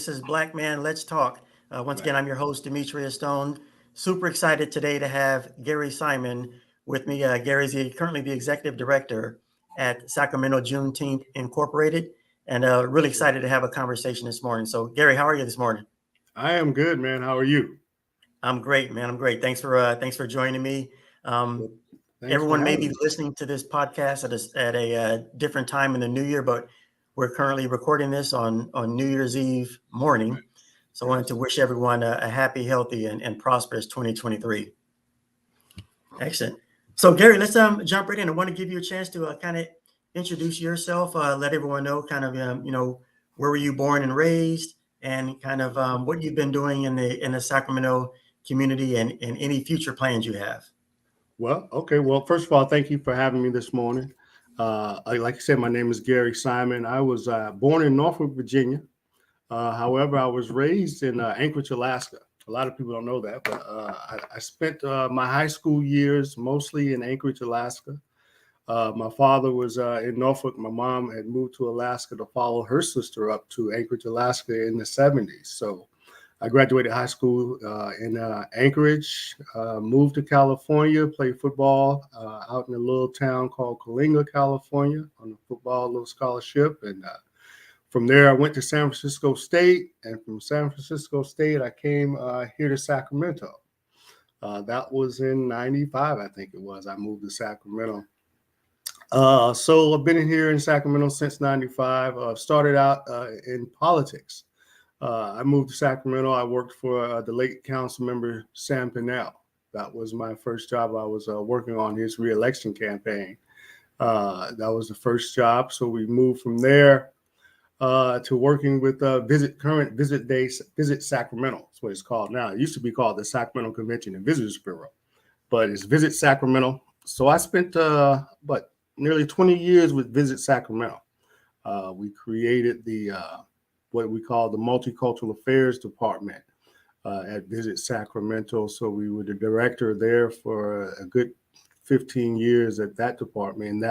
This is Black Man Let's Talk. Once Right. again, I'm your host, Dimitrius Stone. Super excited today to have Gary Simon with me. Gary's currently the executive director at Sacramento Juneteenth Incorporated, and really excited to have a conversation this morning. So, Gary, how are you this morning? I am good, man. How are you? I'm great, man. I'm great. Thanks for joining me. Um, Well, thanks for Everyone may having be me. listening to this podcast at a different time in the new year, but we're currently recording this on New Year's Eve morning. Right. So I wanted Yes. to wish everyone a happy, healthy, and prosperous 2023. Excellent. So Gary, let's jump right in. I want to give you a chance to kind of introduce yourself, let everyone know kind of where were you born and raised, and kind of what you've been doing in the Sacramento community, and any future plans you have. Well, okay. Well, first of all, thank you for having me this morning. Like I said, my name is Gary Simon. I was born in Norfolk, Virginia. However, I was raised in Anchorage, Alaska. A lot of people don't know that, but I spent my high school years mostly in Anchorage, Alaska. My father was in Norfolk. My mom had moved to Alaska to follow her sister up to Anchorage, Alaska in the 70s. So I graduated high school in Anchorage, moved to California, played football out in a little town called Coalinga, California on a football little scholarship. And from there, I went to San Francisco State. And from San Francisco State, I came here to Sacramento. That was in 95, I think it was. I moved to Sacramento. So I've been in here in Sacramento since 95. Started out in politics. I moved to Sacramento. I worked for the late council member, Sam Pinnell. That was my first job. I was working on his reelection campaign. That was the first job. So we moved from there to working with Visit Sacramento. That's what it's called now. It used to be called the Sacramento Convention and Visitors Bureau, but it's Visit Sacramento. So I spent nearly 20 years with Visit Sacramento. We created the what we call the Multicultural Affairs Department at Visit Sacramento. So we were the director there for a good 15 years at that department.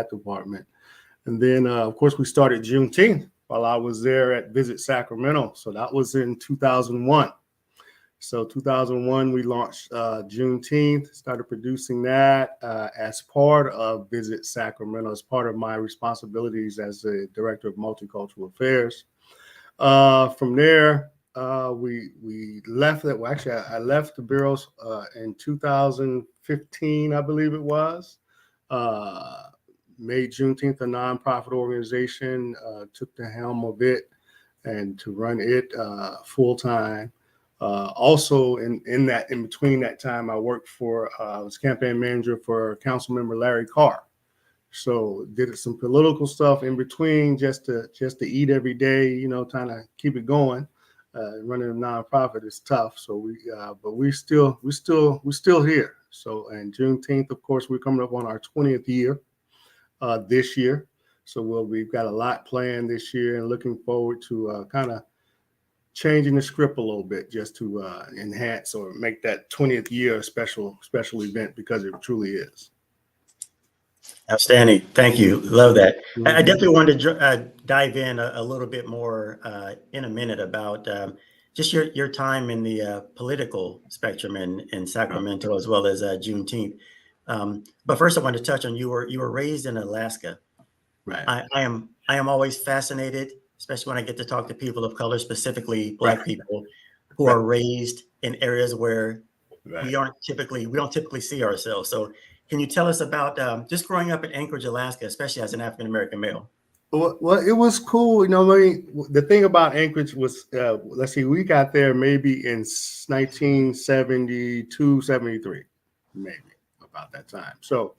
And then, of course, we started Juneteenth while I was there at Visit Sacramento. So that was in 2001. So 2001, we launched Juneteenth, started producing that as part of Visit Sacramento, as part of my responsibilities as the Director of Multicultural Affairs. From there, we left that. Well, actually, I left the bureaus in 2015, I believe it was. Made Juneteenth a nonprofit organization, took the helm of it and to run it full time. Also, in between that time, I worked I was campaign manager for Council Member Larry Carr. So did some political stuff in between just to eat every day, trying to keep it going. Running a nonprofit is tough. So we're still here. So and Juneteenth, of course, we're coming up on our 20th year this year. So we've got a lot planned this year and looking forward to kind of changing the script a little bit just to enhance or make that 20th year a special event because it truly is. Outstanding. Thank you. Love that. I Mm-hmm. definitely wanted to dive in a little bit more in a minute about just your time in the political spectrum in Sacramento as well as Juneteenth. But first, I wanted to touch on you were raised in Alaska. Right. I am always fascinated, especially when I get to talk to people of color, specifically Black Right. people, who Right. are raised in areas where Right. we don't typically see ourselves. So can you tell us about just growing up in Anchorage, Alaska, especially as an African American male? Well, it was cool. The thing about Anchorage was, let's see, we got there maybe in 1972, 73, maybe about that time. So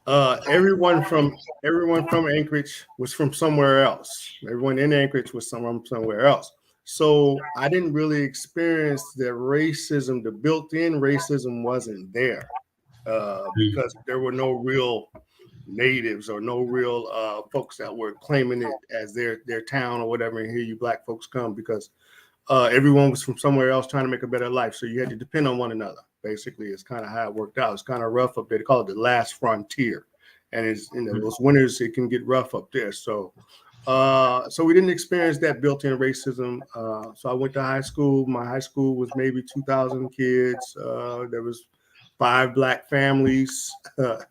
everyone from Anchorage was from somewhere else. Everyone in Anchorage was somewhere else. So I didn't really experience the racism. The built-in racism wasn't there because there were no real natives or no real folks that were claiming it as their town or whatever. And here you Black folks come because everyone was from somewhere else trying to make a better life. So you had to depend on one another. Basically, it's kind of how it worked out. It's kind of rough up there. They call it the last frontier. And it's those winters, it can get rough up there. So So we didn't experience that built-in racism. So I went to high school. My high school was maybe 2,000 kids. There was 5 black families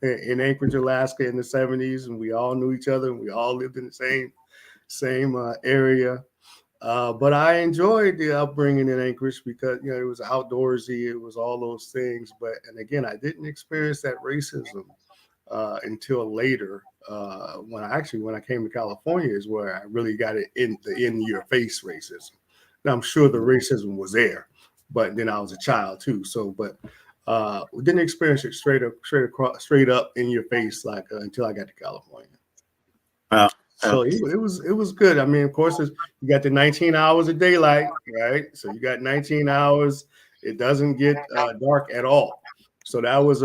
in Anchorage, Alaska, in the '70s, and we all knew each other, and we all lived in the same area. But I enjoyed the upbringing in Anchorage because it was outdoorsy, it was all those things. But and again, I didn't experience that racism until later. When I came to California is where I really got it in your face racism. Now I'm sure the racism was there, but then I was a child too. So, but we didn't experience it straight up in your face like until I got to California. Wow. So it was good. I mean, of course, you got the 19 hours of daylight, right? So you got 19 hours. It doesn't get dark at all. So that was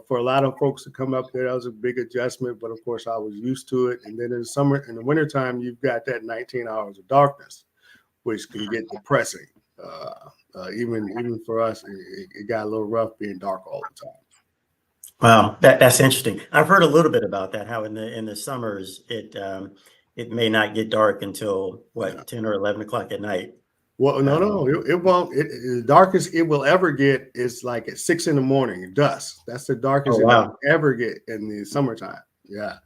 for a lot of folks to come up there. That was a big adjustment, but of course, I was used to it. And then in the wintertime, you've got that 19 hours of darkness, which can get depressing. Even for us, it got a little rough being dark all the time. Wow, that's interesting. I've heard a little bit about that. How in the summers it may not get dark until what 10 or 11 o'clock at night. Well, no, it won't. The darkest it will ever get is like at 6 in the morning, dusk. That's the darkest Oh it will wow, ever get in the summertime. Yeah,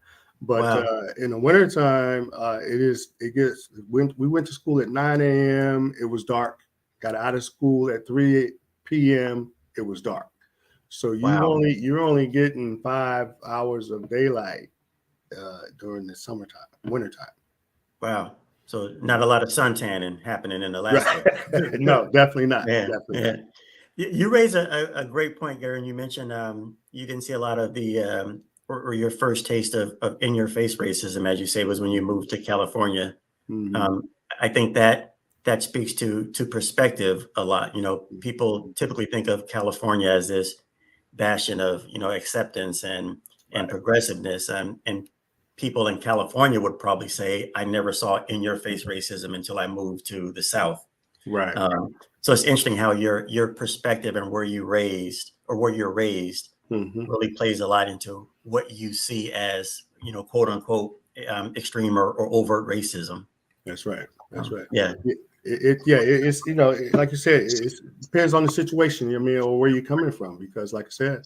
but wow, in the wintertime, it gets. When we went to school at 9 a.m., it was dark. Got out of school at 3 p.m., it was dark. So wow, you're only getting 5 hours of daylight during the summertime, wintertime. wow. So not a lot of sun tanning happening in Alaska. Right? No, definitely not. Yeah, Definitely yeah. not. You raise a great point, Gary, and you mentioned you didn't see a lot of the or your first taste of in your face racism, as you say, was when you moved to California. Mhm. Um, I think that speaks to perspective a lot. People typically think of California as this bastion of acceptance and Right. progressiveness, and people in California would probably say, "I never saw in your face racism until I moved to the South." Right. So it's interesting how your perspective and where you're raised Hmm. really plays a lot into what you see as quote unquote extreme or overt racism. That's right. That's right. Yeah, It's like you said, it depends on the situation. I mean, or where you're coming from, because like I said,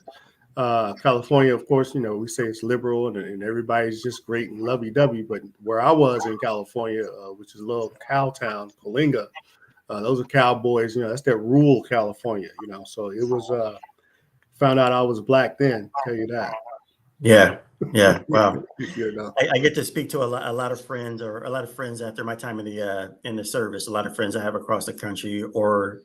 California, of course, we say it's liberal and everybody's just great and lovey-dovey. But where I was in California, which is a little cow town, Coalinga, those are cowboys. That's that rural California. So it was. Found out I was black then. Tell you that. yeah, yeah. Wow. you know. I get to speak to a lot of friends, or a lot of friends after my time in the service. A lot of friends I have across the country, or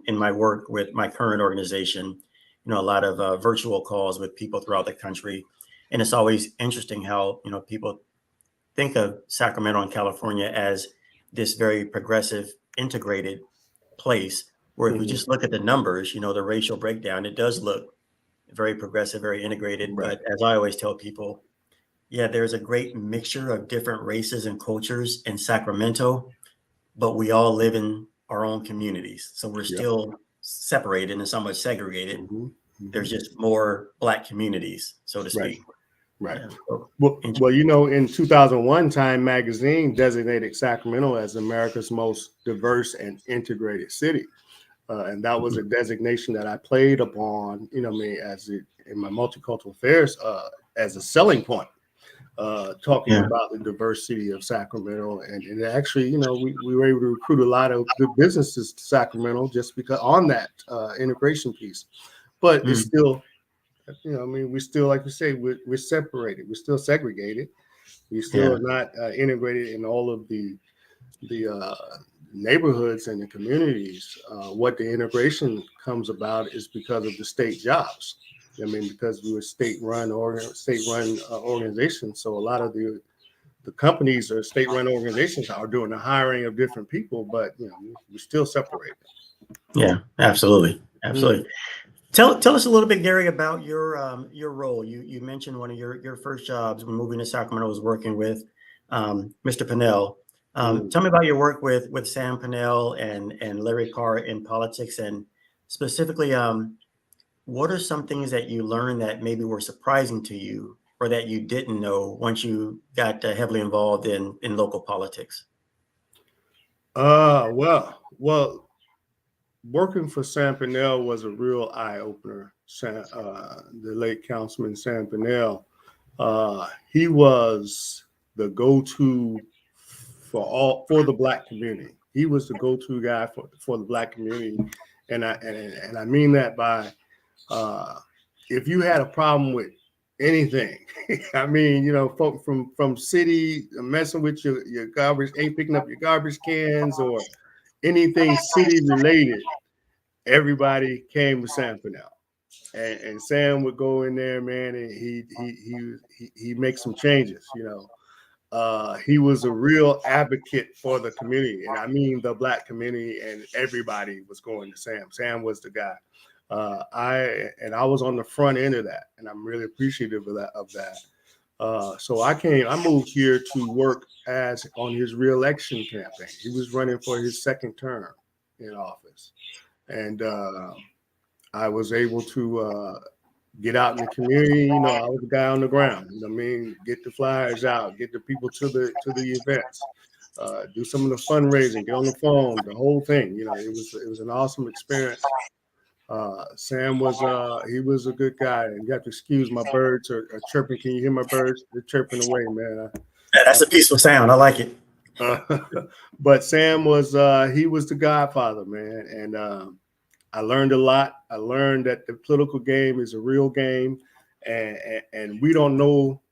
in my work with my current organization. A lot of virtual calls with people throughout the country, and it's always interesting how people think of Sacramento and California as this very progressive, integrated place. Where if we Mhm. just look at the numbers, the racial breakdown, it does look very progressive, very integrated. Right. But as I always tell people, yeah, there's a great mixture of different races and cultures in Sacramento, but we all live in our own communities. So we're Yep. still separated and somewhat segregated. Hmm. There's Hmm. just more Black communities, so to Right. speak. Right. Yeah. So, Well, in 2001, Time Magazine designated Sacramento as America's most diverse and integrated city. And that was a designation that I played upon, in my multicultural affairs as a selling point, talking yeah. about the diversity of Sacramento. And actually, we were able to recruit a lot of good businesses to Sacramento just because on that integration piece. But it's Mm, still, we still, like you say, we're separated, we're still segregated. We still yeah. are not integrated in all of the neighborhoods and the communities. What the integration comes about is because of the state jobs. I mean, because we were state-run organizations, so a lot of the companies or state-run organizations are doing the hiring of different people, but we're still separated. Yeah. Absolutely. Mm. Absolutely. Tell us a little bit, Gary, about your role. You mentioned one of your first jobs when moving to Sacramento was working with Mr. Pinnell. Mm. Tell me about your work with Sam Pinnell and Larry Carr in politics, and specifically, what are some things that you learned that maybe were surprising to you or that you didn't know once you got heavily involved in local politics? Well, working for Sam Pinnell was a real eye opener. The late Councilman Sam Pinnell, he was the go-to for the Black community. He was the go-to guy for the Black community, and I mean that by if you had a problem with anything, I mean, you know, folk from city messing with your garbage, ain't picking up your garbage cans or anything city related, everybody came to Sam Pinnell. And Sam would go in there, man, and he make some changes, you know. He was a real advocate for the community, and I mean the Black community, and everybody was going to Sam. Sam was the guy. I was on the front end of that, and I'm really appreciative of that. So I moved here to work on his reelection campaign. He was running for his second term in office, and I was able to get out in the community. You know, I was the guy on the ground. You know what I mean? Get the flyers out, get the people to the events, do some of the fundraising, get on the phone, the whole thing. You know, it was an awesome experience. Sam was he was a good guy, and you have to excuse my birds are chirping. Can you hear my birds? They're chirping away, man. Yeah, that's a peaceful sound. I like it. But Sam was he was the godfather, man, and I learned a lot. I learned that the political game is a real game, and we don't know,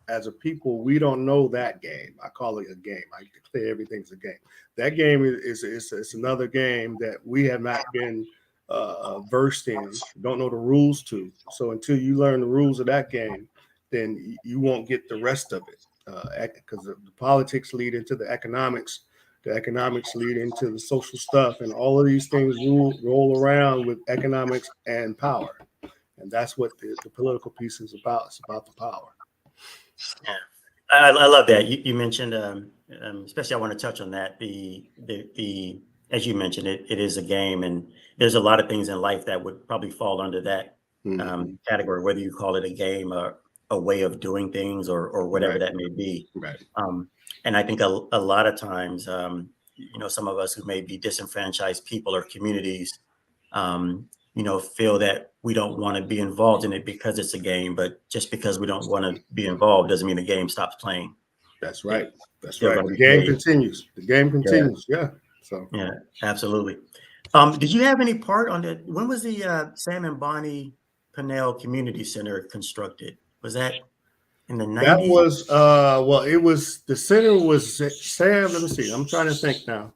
as a people, we don't know that game. I call it a game. I declare everything's a game. That game is another game that we have not been versed in, don't know the rules to. So until you learn the rules of that game, then you won't get the rest of it, because the politics lead into the economics. The economics lead into the social stuff, and all of these things roll around with economics and power. And that's what the political piece is about. It's about the power. Yeah, I love that. You mentioned, especially I want to touch on that. The as you mentioned, it is a game, and there's a lot of things in life that would probably fall under that category, whether you call it a game or a way of doing things or whatever Right. that may be. Right. And I think a lot of times, you know, some of us who may be disenfranchised people or communities, you know, feel that we don't want to be involved in it because it's a game, but just because we don't want to be involved doesn't mean the game stops playing. That's right. That's Still right. gonna The be game played. continues. The game continues. Yeah. So Yeah, absolutely. Did you have any part on that? When was the Sam and Bonnie Pinnell Community Center constructed? Was that in the that 90s? was well, it was the center was Sam. Let me see. I'm trying to think now.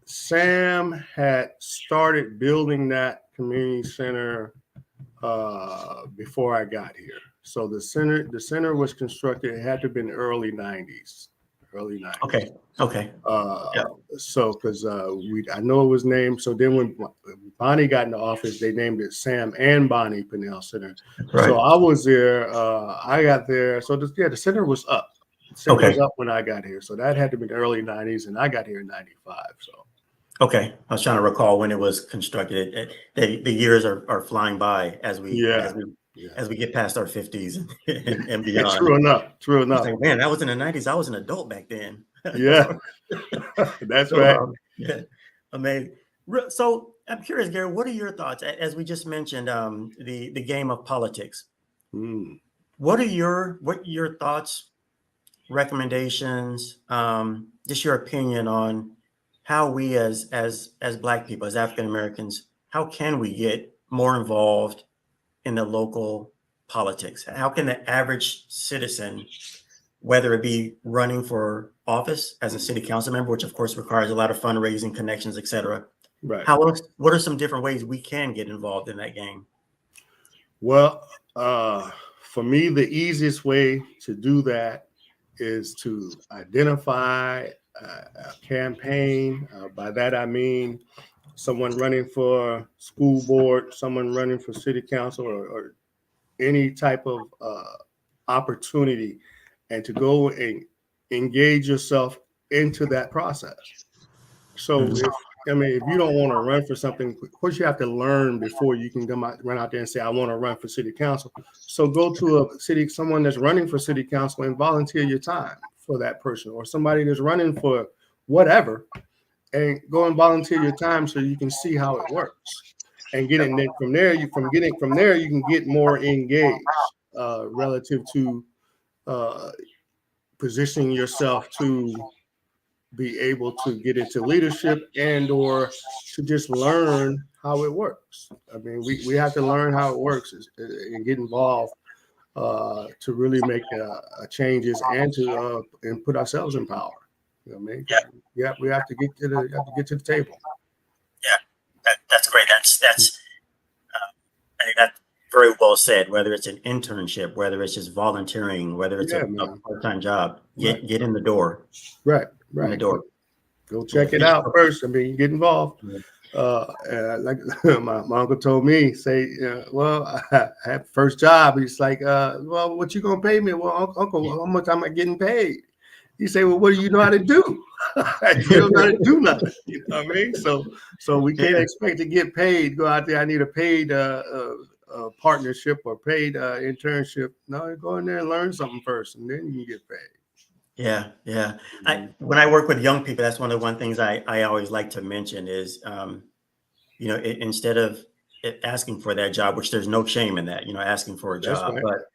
Sam had started building that community center before I got here. So the center was constructed. It had to have been early 90s. Okay. Yeah. So because I know it was named. So then when Bonnie got into office, they named it Sam and Bonnie Pinnell Center. Right. So I was there. I got there. So the center was up. The center was up when I got here. So that had to be the early 90s, and I got here in 95. So. Okay, I was trying to recall when it was constructed. The years are flying by as we get past our 50s and beyond. True enough. Like, man, that was in the 90s. I was an adult back then. Yeah, that's right. Yeah, amazing. So I'm curious, Gary, what are your thoughts? As we just mentioned, the game of politics. What are your thoughts, recommendations, just your opinion on how we as Black people, as African Americans, how can we get more involved in the local politics? How can the average citizen, whether it be running for office as a city council member, which of course requires a lot of fundraising, connections, et cetera. Right. What are some different ways we can get involved in that game? Well, for me, the easiest way to do that is to identify a campaign. By that, I mean someone running for school board, someone running for city council, or any type of opportunity, and to go and engage yourself into that process. So I mean, if you don't want to run for something, of course you have to learn before you can run out there and say, I want to run for city council. So go to someone that's running for city council and volunteer your time for that person, or somebody that's running for whatever, and go and volunteer your time so you can see how it works. And getting it from there, you can get more engaged relative to positioning yourself to be able to get into leadership and or to just learn how it works. I mean, we have to learn how it works and get involved to really make changes and to and put ourselves in power. You know what I mean? Yeah, we have to get to the table. Yeah, that's great. I think that's very well said. Whether it's an internship, whether it's just volunteering, whether it's a part-time job, get in the door. Right. In the door. Go check it out first. I mean, get involved. Like my uncle told me, say, well, I had first job. He's like, well, what you gonna pay me? Well, uncle, how much am I getting paid? He say, well, what do you know how to do? You don't know how to do nothing. You know what I mean? So we can't expect to get paid. Go out there. I need a paid partnership or paid internship. No, go in there and learn something first, and then you can get paid. Yeah. When I work with young people, that's one of the things I always like to mention is, instead of asking for that job, which there's no shame in that, asking for a job, right. but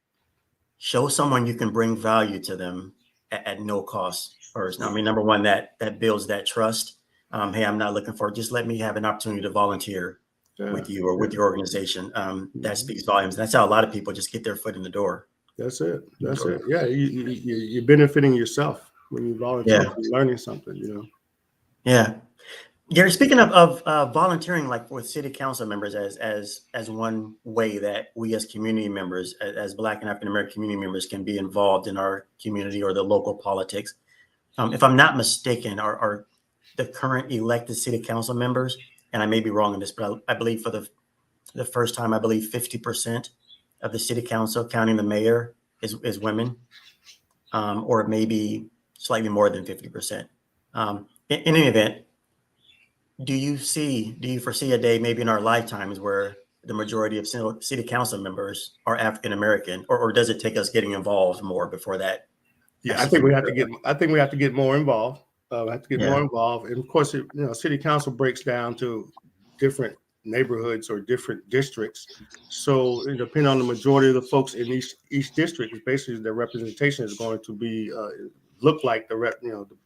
show someone you can bring value to them at no cost first. I mean, number one, that builds that trust. Hey, I'm not looking for, just let me have an opportunity to volunteer with you or with your organization. That speaks volumes. That's how a lot of people just get their foot in the door. That's it. Yeah, you're benefiting yourself when you volunteer. Yeah. You're learning something, Yeah. Gary, speaking of volunteering, like with city council members, as one way that we as community members, as Black and African American community members, can be involved in our community or the local politics. If I'm not mistaken, are the current elected city council members, and I may be wrong in this, but I believe for the first time, I believe 50% of the city council, counting the mayor, is women, or maybe slightly more than 50%. In any event, do you foresee a day maybe in our lifetimes where the majority of city council members are African American, or does it take us getting involved more before that? Yeah, I think we have to get more involved. More involved, and of course, city council breaks down to different neighborhoods or different districts. So, depending on the majority of the folks in each district, is basically their representation is going to be look like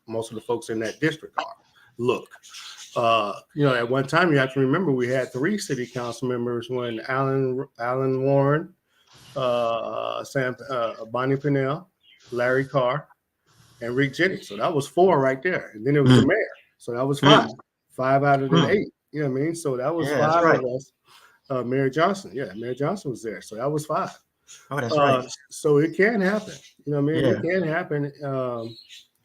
most of the folks in that district are. At one time, you have to remember we had 3 city council members when Alan Warren, Bonnie Pennell, Larry Carr, and Rick Jennings. So that was 4 right there. And then it was the mayor. So that was 5. 5 out of the 8. You know what I mean? So that was 5 of us. Mayor Johnson. Yeah, Mayor Johnson was there. So that was 5. Oh, that's right. So it can happen. You know what I mean? It can happen.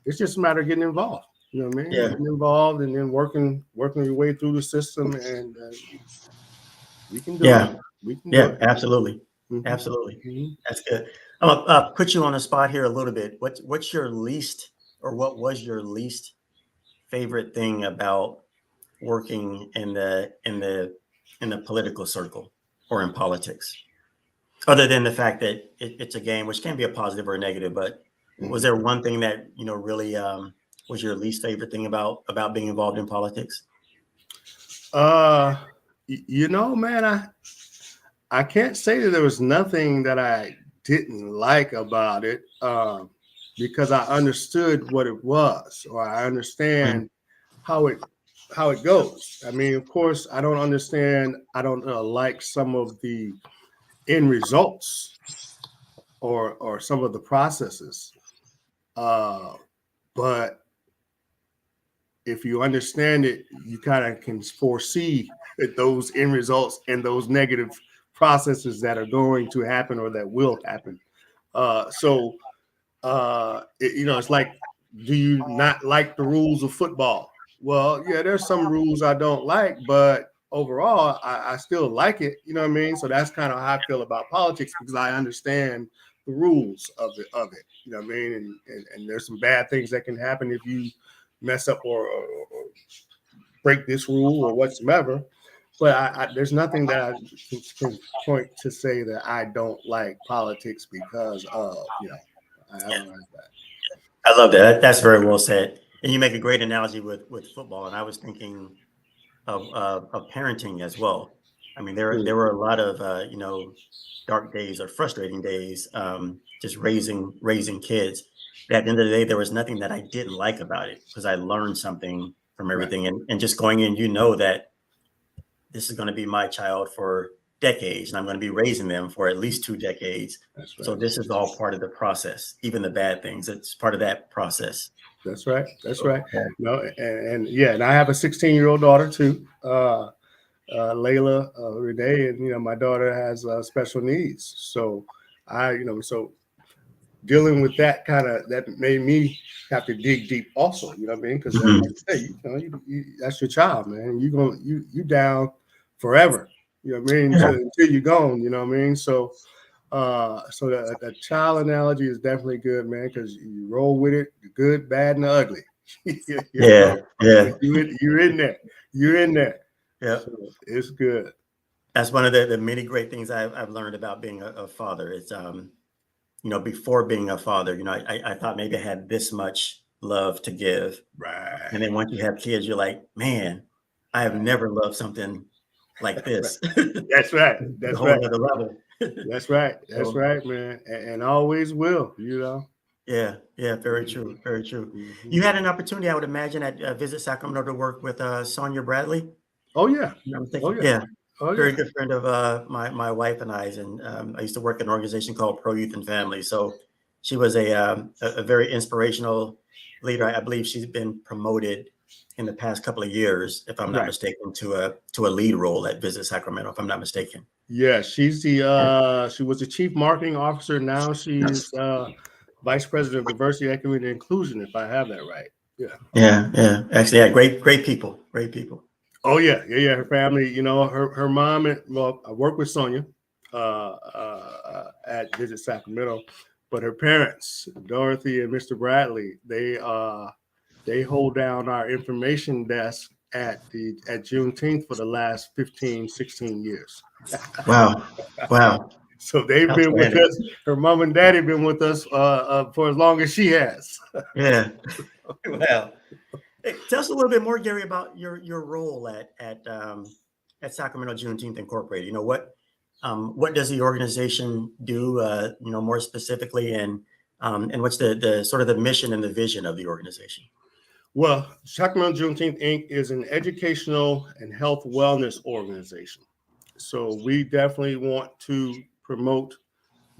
It's just a matter of getting involved. You know what I mean? Yeah. Getting involved and then working your way through the system, and we can do it. We can do it. Absolutely. Mm-hmm. Absolutely. Mm-hmm. That's good. I'm gonna put you on the spot here a little bit. What's your least, or what was your least favorite thing about working in the political circle or in politics, other than the fact that it's a game, which can be a positive or a negative? But was there one thing that really was your least favorite thing about being involved in politics? Man, I can't say that there was nothing that I didn't like about it, because I understood what it was, or I understand how it goes. I mean, of course, I don't understand. I don't like some of the end results or some of the processes, but if you understand it, you kind of can foresee those end results and those negative processes that are going to happen or that will happen. It's like, do you not like the rules of football? Well, yeah, there's some rules I don't like, but overall, I still like it. You know what I mean? So that's kind of how I feel about politics, because I understand the rules of it. You know what I mean? And there's some bad things that can happen if you mess up or break this rule or whatsoever. But there's nothing that I can point to say that I don't like politics because of, I don't like that. I love that. That's very well said. And you make a great analogy with football. And I was thinking of parenting as well. I mean, there were a lot of dark days or frustrating days, just raising kids. But at the end of the day, there was nothing that I didn't like about it because I learned something from everything. Right. And just going in, you know that this is going to be my child for decades, and I'm going to be raising them for at least 2 decades. That's right. So this is all part of the process, even the bad things. It's part of that process. That's right. That's right. No, and I have a 16-year-old daughter too, Layla Renee, and my daughter has special needs. So so dealing with that that made me have to dig deep also. You know what I mean? Because like I say, that's your child, man. You down forever. You know what I mean? Until you're gone. You know what I mean? So. So the child analogy is definitely good, man, because you roll with it, the good, bad, and the ugly. Yeah. You're in there. You're in there. Yeah. So it's good. That's one of the many great things I've learned about being a father. It's before being a father, I thought maybe I had this much love to give. Right. And then once you have kids, you're like, man, I have never loved something like this. That's right. That's a whole right. other level. That's right. That's right, man. And always will, Yeah, very true, very true. Mm-hmm. You had an opportunity, I would imagine, at Visit Sacramento to work with Sonia Bradley. Oh yeah. I'm thinking, very good friend of my wife and I's, and I used to work at an organization called Pro Youth and Family. So she was a very inspirational leader. I believe she's been promoted in the past couple of years, if I'm not mistaken, to a lead role at Visit Sacramento, if I'm not mistaken. Yeah, she's she was the chief marketing officer. Now she's vice president of diversity, equity, and inclusion, if I have that right. Yeah. Actually, great people. Oh yeah. Her family, her mom and I work with Sonia at Visit Sacramento, but her parents, Dorothy and Mr. Bradley, they hold down our information desk at Juneteenth for the last 15, 16 years. Wow. So they've been with us. Her mom and daddy been with us for as long as she has. Yeah. Wow. Hey, tell us a little bit more, Gary, about your role at Sacramento Juneteenth Incorporated. What does the organization do? More specifically, and what's the sort of the mission and the vision of the organization? Well, Sacramento Juneteenth Inc. is an educational and health wellness organization. So we definitely want to promote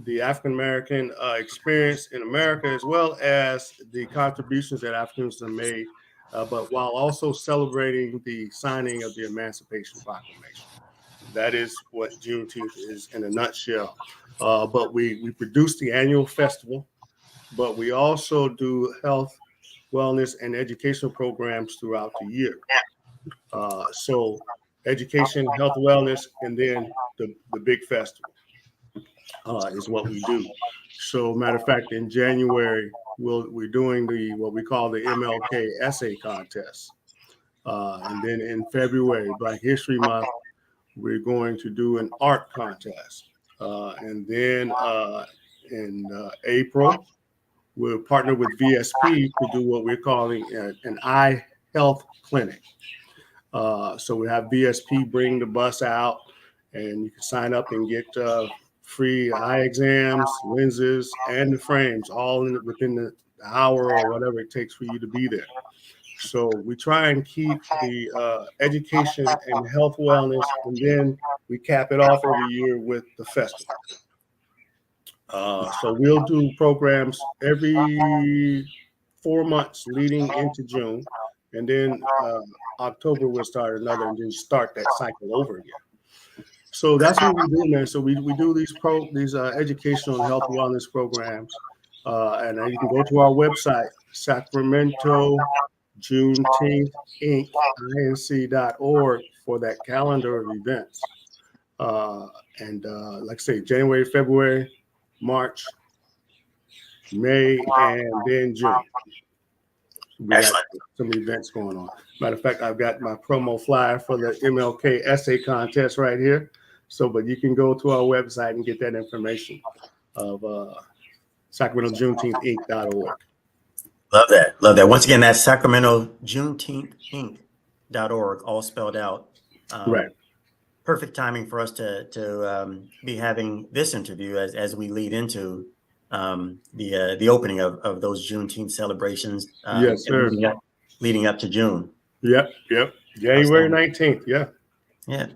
the African American experience in America, as well as the contributions that Africans have made, but while also celebrating the signing of the Emancipation Proclamation. That is what Juneteenth is in a nutshell. But we produce the annual festival, but we also do health, wellness, and educational programs throughout the year. So education, health, wellness, and then the big festival is what we do. So matter of fact, in January, we're doing what we call the MLK essay contest. And then in February, Black History Month, we're going to do an art contest. And then in April, we'll partner with VSP to do what we're calling an eye health clinic. So we have VSP bring the bus out, and you can sign up and get free eye exams, lenses, and the frames, all within the hour or whatever it takes for you to be there. So we try and keep the education and health wellness, and then we cap it off every year with the festival. So we'll do programs every 4 months leading into June, and then October we'll start another, and then start that cycle over again. So that's what we do, man. So we do these educational and health wellness programs, and you can go to our website, Sacramento Juneteenth Inc.org for that calendar of events. And like I say, January, February, March, May, and then June. We got Excellent. some events going on. Matter of fact, I've got my promo flyer for the MLK essay contest right here. So, but you can go to our website and get that information of Sacramento Juneteenth Inc.org. Love that. Love that. Once again, that's Sacramento Juneteenth Inc.org, all spelled out. Right. Perfect timing for us to be having this interview as we lead into the opening of those Juneteenth celebrations. Yes, sir. Leading up to June. Yep. January 19th. Yeah. Yeah.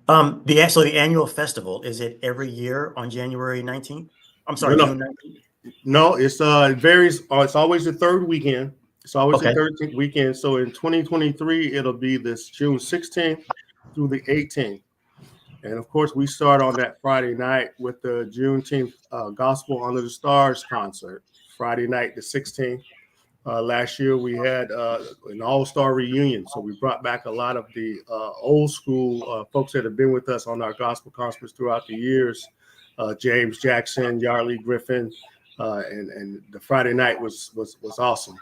The annual festival, is it every year on January 19th? I'm sorry, No. June 19th? No, it varies. It's always the third weekend. It's always Okay. the 13th weekend. So in 2023, it'll be this June 16th through the 18th. And of course, we start on that Friday night with the Juneteenth Gospel Under the Stars concert, Friday night, the 16th. Last year, we had an all-star reunion. So we brought back a lot of the old school folks that have been with us on our gospel concerts throughout the years. James Jackson, Yardley Griffin, and the Friday night was awesome.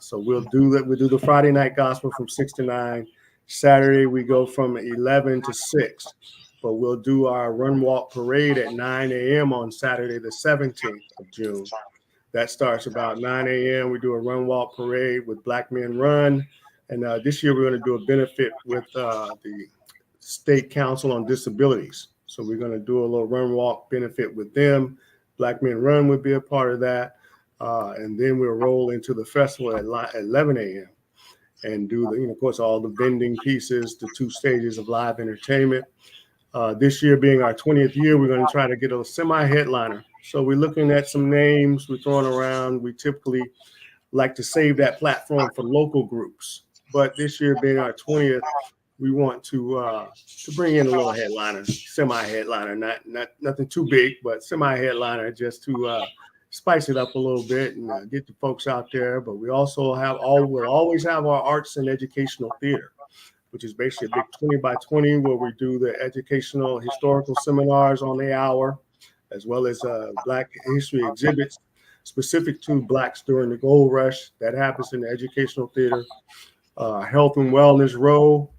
So we'll do that. We'll do the Friday night gospel from 6 to 9. Saturday, we go from 11 to 6. But we'll do our run walk parade at 9 a.m. on Saturday, the 17th of June. That starts about 9 a.m. We do a run walk parade with Black Men Run. And this year, we're going to do a benefit with the State Council on Disabilities. So we're going to do a little run walk benefit with them. Black Men Run would be a part of that. And then we'll roll into the festival at 11 a.m. and do, of course, all the vending pieces, the 2 stages of live entertainment. This year being our 20th year, we're going to try to get a semi-headliner. So we're looking at some names we're throwing around. We typically like to save that platform for local groups. But this year being our 20th, we want to bring in a little headliner, semi-headliner, not nothing too big, but semi-headliner just to spice it up a little bit and get the folks out there. But we also we'll always have our arts and educational theater, which is basically a big 20 by 20 where we do the educational historical seminars on the hour, as well as Black history exhibits specific to Blacks during the gold rush. That happens in the educational theater. Health and wellness row.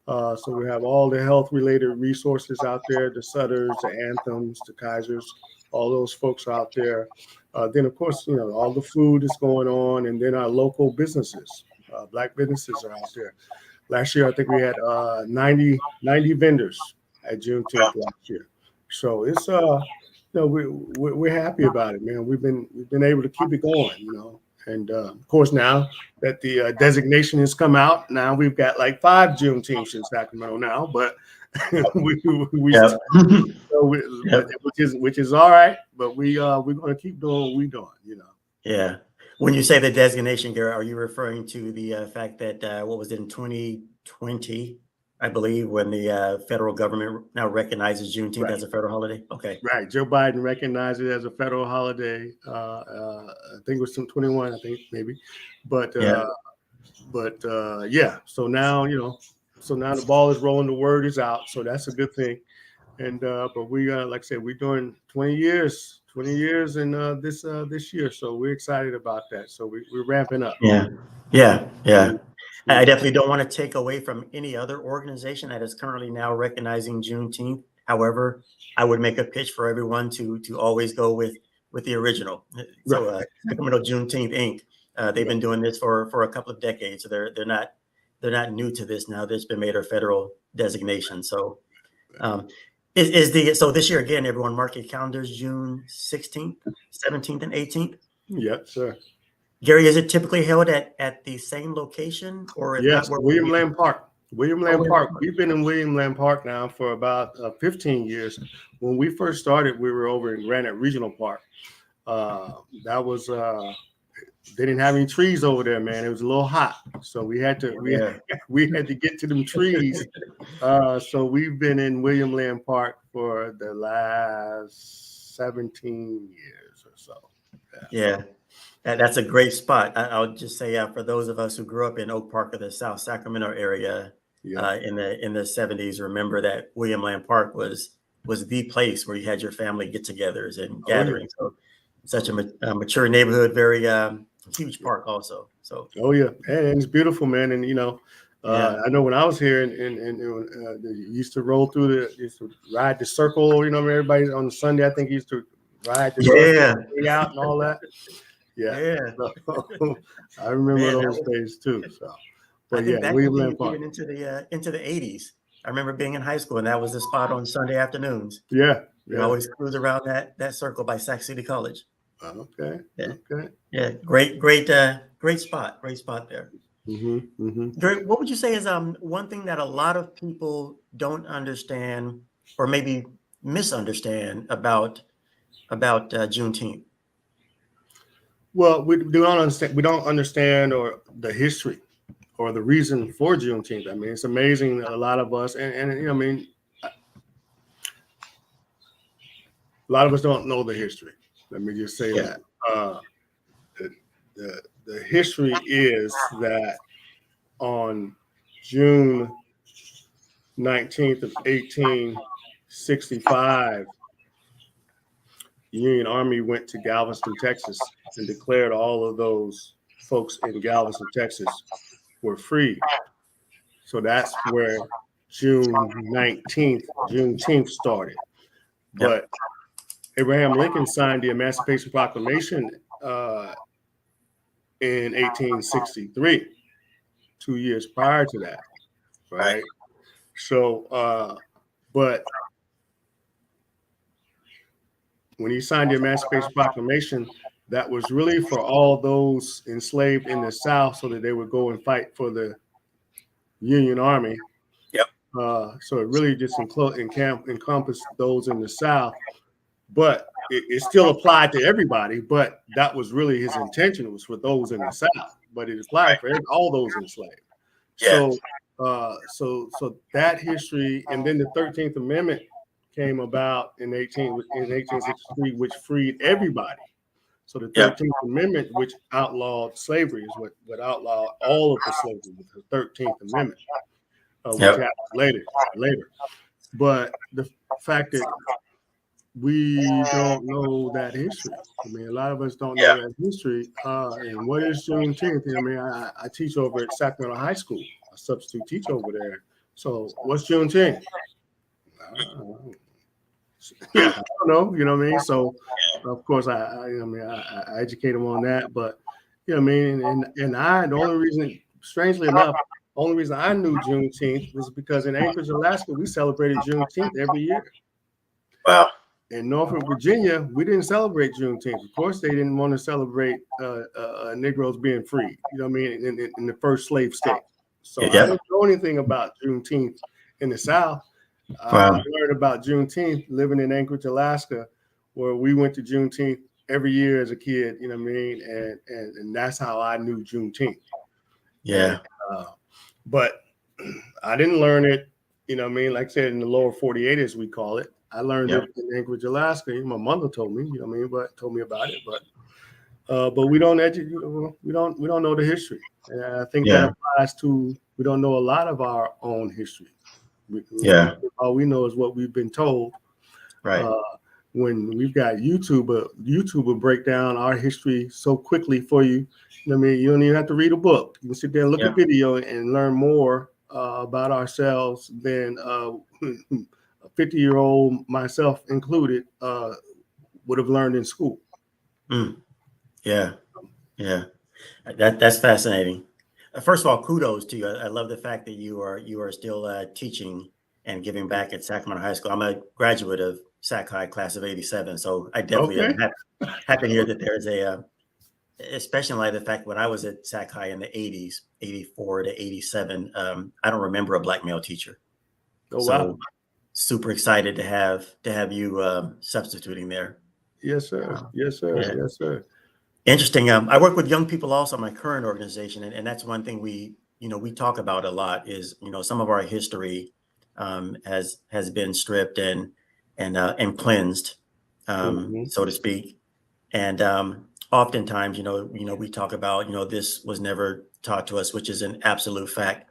So we have all the health related resources out there, the Sutters, the Anthems, the Kaisers, all those folks out there. Then of course, all the food is going on, and then our local businesses, Black businesses are out there. Last year, I think we had 90 vendors at Juneteenth last year. So it's we're happy about it, man. We've been able to keep it going, And of course, now that the designation has come out, now we've got like 5 Juneteens in Sacramento now. But Yep. which is all right. But we're going to keep doing what we're doing, Yeah. When you say the designation, Gary, are you referring to the fact that what was it in 2020, I believe, when the federal government now recognizes Juneteenth as a federal holiday? Okay. Right. Joe Biden recognized it as a federal holiday. I think it was some 21, I think maybe. But yeah. So now, the ball is rolling. The word is out. So that's a good thing. And but we like I said, we're doing 20 years in this year. So we're excited about that. So we're ramping up. Yeah. I definitely don't want to take away from any other organization that is currently now recognizing Juneteenth. However, I would make a pitch for everyone to always go with the original. So Sacramento Juneteenth Inc. They've been doing this for a couple of decades. So they're not new to this now. This has been made a federal designation. So so this year again, everyone mark your calendars, June 16th, 17th, and 18th. Yes, sir. Gary, is it typically held at the same location, or yes, William Land Park? William Land Park. Park. We've been in William Land Park now for about 15 years. When we first started, we were over in Granite Regional Park. That was they didn't have any trees over there, man. It was a little hot, so we had to we had to get to them trees. So we've been in William Land Park for the last 17 years or so. Yeah. That's a great spot. I'll just say, for those of us who grew up in Oak Park or the South Sacramento area in the 70s, remember that William Land Park was the place where you had your family get-togethers and gatherings. So such a mature neighborhood, very huge park also. So Oh yeah, and it's beautiful, man. And yeah, I know when I was here, and they used to roll through used to ride the circle. Everybody on Sunday, I think used to ride the circle, yeah, hang out, and all that. Yeah, yeah. so, I remember Man, those days too. So, I but think yeah, that William Land continued Park. even into the 80s. I remember being in high school, and that was the spot on Sunday afternoons. Yeah, You yeah. always cruise around that circle by Sac City College. Okay, Yeah, okay. yeah, great spot there. Mm-hmm. Great. What would you say is one thing that a lot of people don't understand, or maybe misunderstand about Juneteenth? Well, we don't understand. We don't understand or the history or the reason for Juneteenth. I mean, it's amazing that a lot of us, and I mean, a lot of us don't know the history. Let me just say Yeah, that. The, the history is that on June 19th of 1865, the Union Army went to Galveston, Texas, and declared all of those folks in Galveston, Texas, were free. So that's where Juneteenth started. yep, But Abraham Lincoln signed the Emancipation Proclamation in 1863, 2 years prior to that, right, right? So, but when he signed the Emancipation Proclamation, that was really for all those enslaved in the South so that they would go and fight for the Union Army. yep, So it really just encompassed those in the South, but it still applied to everybody. But that was really his intention, was for those in the South, but it applied for all those enslaved. yeah, So, so that history, and then the 13th Amendment came about in 1863, which freed everybody. So the yep, 13th Amendment, which outlawed slavery, is what outlawed all of the slavery with the 13th Amendment, which yep, happened later. But the fact that we don't know that history. I mean, a lot of us don't know yeah. that history. And what is Juneteenth? I mean, I teach over at Sacramento High School. I substitute teach over there. So what's Juneteenth? Yeah, I don't know. You know what I mean? So of course I educate them on that. But you know what I mean? And the only reason, strangely enough, only reason I knew Juneteenth was because in Anchorage, Alaska, we celebrated Juneteenth every year. Wow. In Norfolk, Virginia, we didn't celebrate Juneteenth. Of course, they didn't want to celebrate Negroes being free. You know what I mean? In the first slave state. So I Yep. didn't know anything about Juneteenth in the South. I Wow. learned about Juneteenth living in Anchorage, Alaska, where we went to Juneteenth every year as a kid. You know what I mean? And that's how I knew Juneteenth. And Yeah. but I didn't learn it. You know what I mean? Like I said, in the lower 48, as we call it. I learned Yep. it in Anchorage, Alaska. My mother told me, you know what I mean, but told me about it. But we don't we don't know the history. And I think that Yeah. applies to, we don't know a lot of our own history. Yeah. All we know is what we've been told. Right. Uh, when we've got YouTube will break down our history so quickly for you. You know what I mean? You don't even have to read a book. You can sit there and look Yep. at video and learn more about ourselves than a 50-year-old, myself included, would have learned in school. Mm. Yeah. Yeah. That's fascinating. First of all, kudos to you. I love the fact that you are still teaching and giving back at Sacramento High School. I'm a graduate of Sac High, class of '87, so I definitely Okay. am happy to hear that there's especially in light of the fact when I was at Sac High in the '80s, '84 to '87, I don't remember a black male teacher. Oh wow. So super excited to have you substituting there. Yes, sir. Yes, sir. Yeah. Yes, sir. Interesting. I work with young people also in my current organization, and that's one thing we talk about a lot is, some of our history has been stripped and cleansed, Mm-hmm. so to speak. And oftentimes, we talk about, this was never taught to us, which is an absolute fact.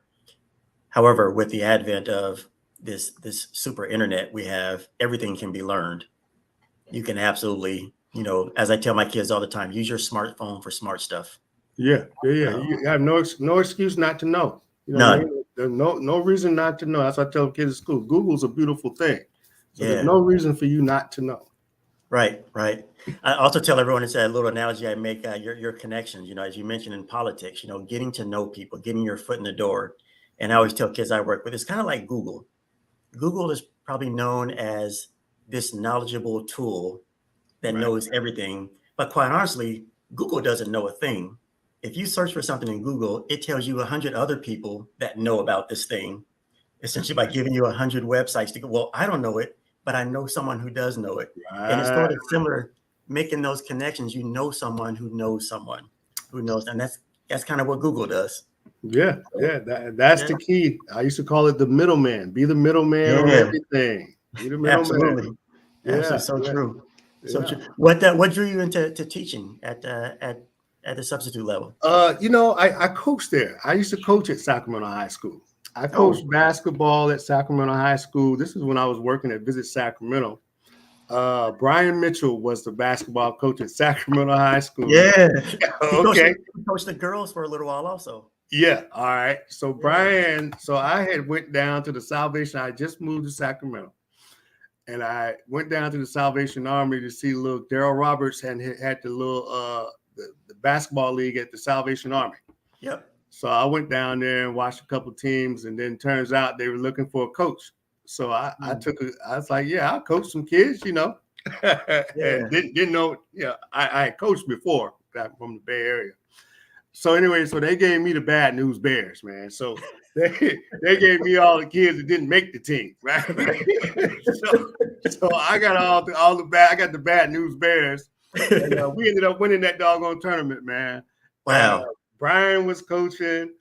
However, with the advent of this super internet we have, everything can be learned. You can absolutely, as I tell my kids all the time, use your smartphone for smart stuff. Yeah. You have no excuse not to know. You know what I None. mean? There's no reason not to know. That's what I tell kids at school. Google's a beautiful thing. So there's Yeah. no reason for you not to know. Right, right. I also tell everyone, it's a little analogy I make, your connections, as you mentioned in politics, getting to know people, getting your foot in the door. And I always tell kids I work with, it's kind of like Google. Google is probably known as this knowledgeable tool that Right. knows everything. But quite honestly, Google doesn't know a thing. If you search for something in Google, it tells you 100 other people that know about this thing, essentially by giving you 100 websites to go, well, I don't know it, but I know someone who does know it. And it's Right. sort of similar, making those connections. You know someone who knows someone who knows, and that's kind of what Google does. Yeah. So, That's yeah, the key. I used to call it the middleman. Be the middleman on yeah, everything. Be the middleman. absolutely, Yeah. absolutely, so Yeah. true, so Yeah. true. What drew you into teaching at the substitute level? I coached there. I used to coach at Sacramento High School. I Oh, coached basketball at Sacramento High School. This is when I was working at Visit Sacramento. Brian Mitchell was the basketball coach at Sacramento High School. yeah, Okay. he coached the girls for a little while also. Yeah. All right. So Yeah. Brian, so I had went down to the Salvation. I just moved to Sacramento. And I went down to the Salvation Army to see little Daryl Roberts had the little the basketball league at the Salvation Army. Yep. So I went down there and watched a couple teams, and then turns out they were looking for a coach. So I was like, yeah, I'll coach some kids, and Yeah. didn't know, I had coached before back from the Bay Area. So anyway, so they gave me the bad news bears, man. So they gave me all the kids that didn't make the team, right? so I got all the bad. I got the bad news bears, and we ended up winning that doggone tournament, man. Wow. Brian was coaching,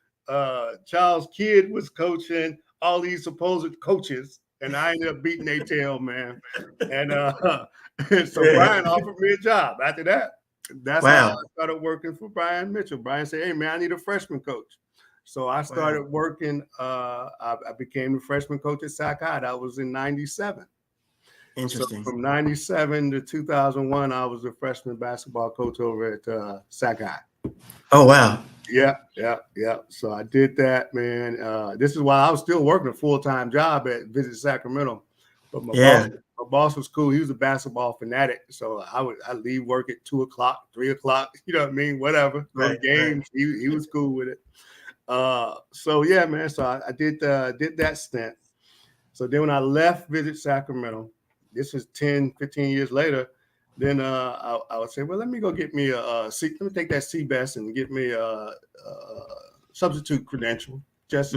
Charles Kidd was coaching, all these supposed coaches, and I ended up beating their tail, man. And so Yeah. Brian offered me a job after that. That's how I Wow. started working for Brian Mitchell. Brian said, "Hey, man, I need a freshman coach." So I started Wow. working. I became the freshman coach at Sac High. That was in '97. So Interesting. from '97 to 2001, I was the freshman basketball coach over at Sac High. Oh, wow. Yeah. So I did that, man. This is while I was still working a full-time job at Visit Sacramento. But Yeah. my boss was cool. He was a basketball fanatic. So I'd leave work at 2:00, 3:00, you know what I mean? Whatever. Go to Right. games. He was cool with it. So yeah, man. So I did that stint. So then when I left Visit Sacramento, this is 10, 15 years later, then I would say, well, let me go get me let me take that CBEST and get me a substitute credential just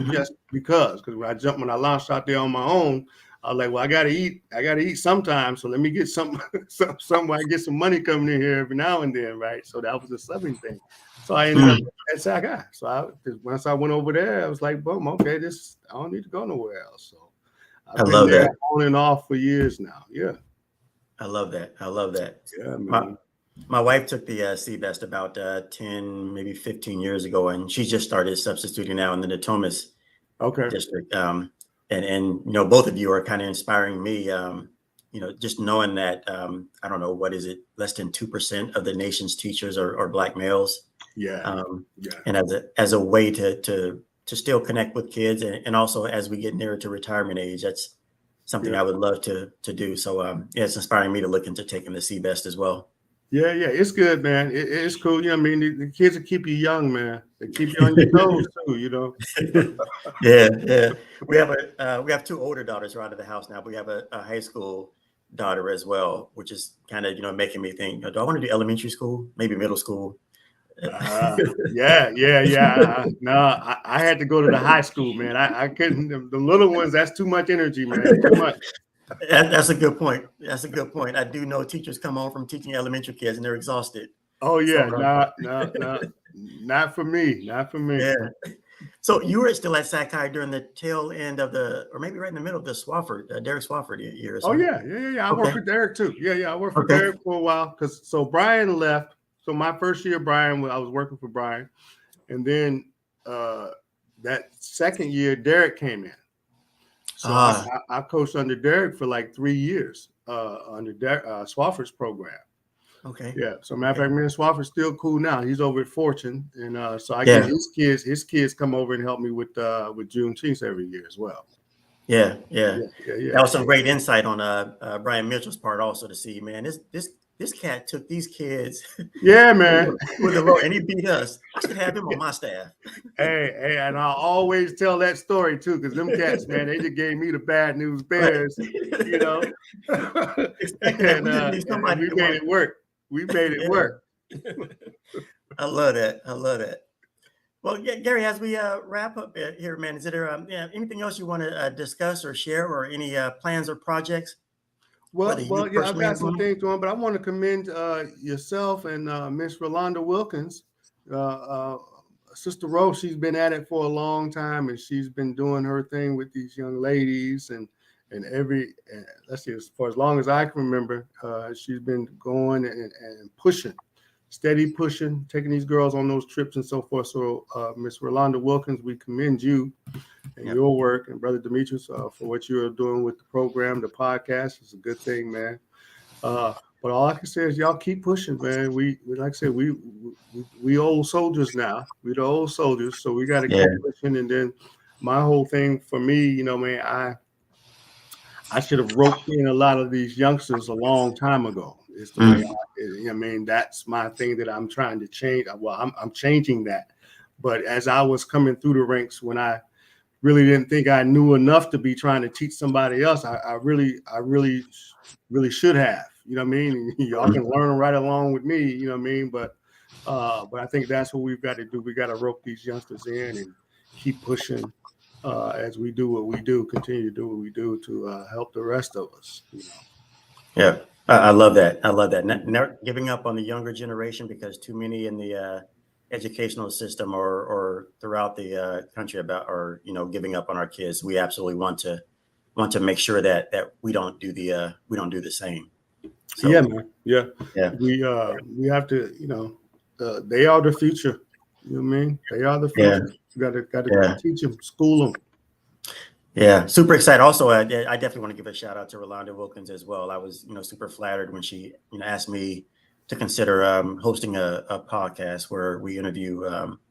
because when I launched out there on my own, I was like, well, I gotta eat sometime. So let me get some I get some money coming in here every now and then, right? So that was a subbing thing. So I ended up at Sac High. So once I went over there, I was like, boom, okay, I don't need to go nowhere else. So I I've been love there that. on and off for years now. Yeah. I love that. I love that. Yeah, My man. my wife took the CBEST about 10, maybe 15 years ago, and she just started substituting now in the Natomas Okay. district. And both of you are kind of inspiring me. Just knowing that I don't know, what is it, less than 2% of the nation's teachers are Black males. Yeah. And as a way to still connect with kids, and also as we get nearer to retirement age, that's something I would love to do. So it's inspiring me to look into taking the CBEST as well. Yeah, it's good, man. It's cool. You know what I mean? The kids will keep you young, man. They keep you on your toes too, Yeah. We have two older daughters right out of the house now. But we have a high school daughter as well, which is kind of making me think, do I want to do elementary school, maybe middle school? Yeah. No, I had to go to the high school, man. I couldn't. The little ones, that's too much energy, man. Too much. That's a good point. That's a good point. I do know teachers come home from teaching elementary kids and they're exhausted. Oh yeah, So, no, not for me. Not for me. yeah. So you were still at Sac High during the tail end of or maybe right in the middle of the Derek Swafford years. Oh huh? yeah. I worked for Derek too. Yeah, I worked for Derek for a while so Brian left. So my first year, I was working for Brian, and then that second year, Derek came in. So I coached under Derek for like 3 years under Swafford's program. Okay. Yeah. So matter of fact, me and Swafford's still cool now. He's over at Fortune, and so I Yeah. get his kids come over and help me with Juneteenth every year as well. Yeah. Yeah. That was some great insight on Brian Mitchell's part also to see, man, this cat took these kids Yeah, man. with the road and he beat us. I should have him on my staff. Hey, and I always tell that story too, because them cats, man, they just gave me the bad news bears, you know. Expecting that we just need And somebody we to made work. it work. We made it Yeah. work. I love that. Well, Gary, as we wrap up here, man, is there anything else you want to discuss or share, or any plans or projects? Well, yeah, I've got some Going? things going, but I want to commend yourself and Miss Rolanda Wilkins. Sister Rose, she's been at it for a long time, and she's been doing her thing with these young ladies, and let's see, for as long as I can remember, she's been going and pushing, steady pushing, taking these girls on those trips and so forth. So, Miss Rolanda Wilkins, we commend you and your work, and Brother Dimitrius for what you're doing with the program, the podcast. It's a good thing, man. But all I can say is y'all keep pushing, man. We like I said, we old soldiers now. We the old soldiers, so we got to keep pushing. And then my whole thing for me, man, I should have roped in a lot of these youngsters a long time ago. Is the way I mean, that's my thing that I'm trying to change. Well, I'm changing that. But as I was coming through the ranks, when I really didn't think I knew enough to be trying to teach somebody else, I really should have. You know what I mean? Y'all can learn right along with me. You know what I mean? But I think that's what we've got to do. We got to rope these youngsters in and keep pushing as we do what we do, continue to do what we do to help the rest of us. Yeah, I love that. Never giving up on the younger generation, because too many in the educational system or throughout the country are giving up on our kids. We absolutely want to make sure that we don't do the same. So, yeah, man. Yeah. We have to, they are the future. You know what I mean? They are the future. Got to teach them, school them. Yeah, super excited. Also, I definitely want to give a shout out to Rolanda Wilkins as well. I was, super flattered when she, asked me to consider hosting a podcast where we interview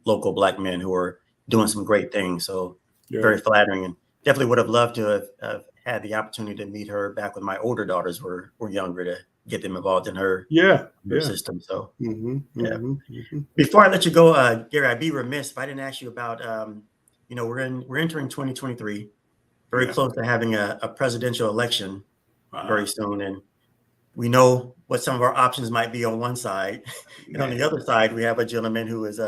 local Black men who are doing some great things. So very flattering, and definitely would have loved to have had the opportunity to meet her back when my older daughters were younger, to get them involved in her system. So Before I let you go, Gary, I'd be remiss if I didn't ask you about we're entering 2023, very close to having a presidential election very soon, and we know what some of our options might be on one side, and on the other side we have a gentleman who is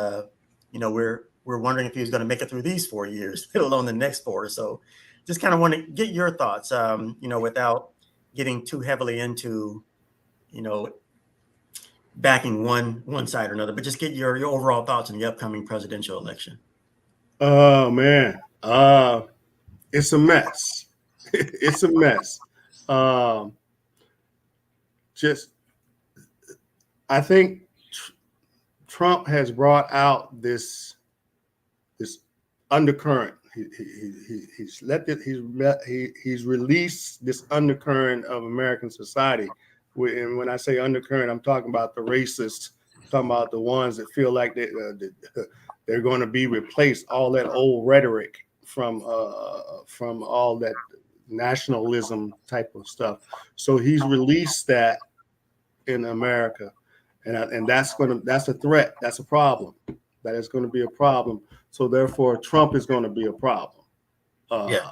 we're wondering if he's going to make it through these 4 years, let alone the next 4. So just kind of want to get your thoughts, without getting too heavily into backing one side or another, but just get your overall thoughts on the upcoming presidential election. Oh man, it's a mess. It's a mess. I think Trump has brought out this undercurrent. He's released this undercurrent of American society. And when I say undercurrent, I'm talking about the racists. I'm talking about the ones that feel like they're going to be replaced. All that old rhetoric from all that nationalism type of stuff. So he's released that in America, and that's a threat. That's a problem. That is going to be a problem. So therefore, Trump is going to be a problem. I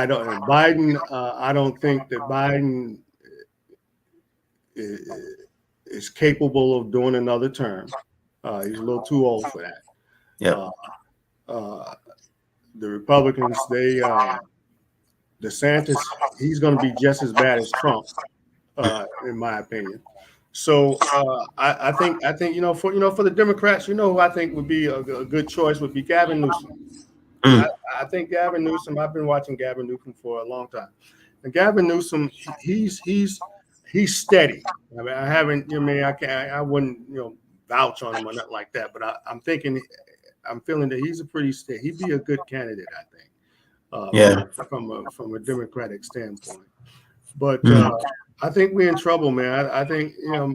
don't think that Biden is capable of doing another term. He's a little too old for that. The Republicans, DeSantis, he's going to be just as bad as Trump, in my opinion. So I think for the Democrats, who I think would be a good choice would be Gavin Newsom. I think Gavin Newsom. I've been watching Gavin Newsom for a long time, and Gavin Newsom, he's steady. I mean, I wouldn't vouch on him or nothing like that, but I'm feeling that he's he'd be a good candidate. I think, from a Democratic standpoint. But I think we're in trouble, man. I think Yeah.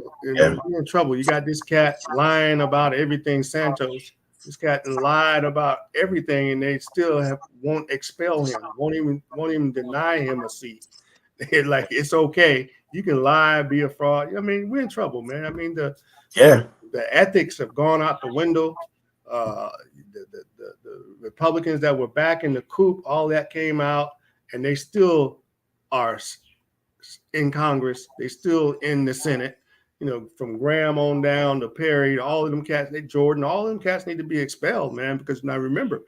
we're in trouble. You got this cat lying about everything, Santos. This cat lied about everything, and they still won't expel him. Won't even deny him a seat. Like, it's okay. You can lie, be a fraud. I mean, we're in trouble, man. I mean, the ethics have gone out the window. The Republicans that were back in the coup, all that came out, and they still are in Congress. They still in the Senate. From Graham on down to Perry, all of them cats, Jordan, all of them cats need to be expelled, man. Because now remember,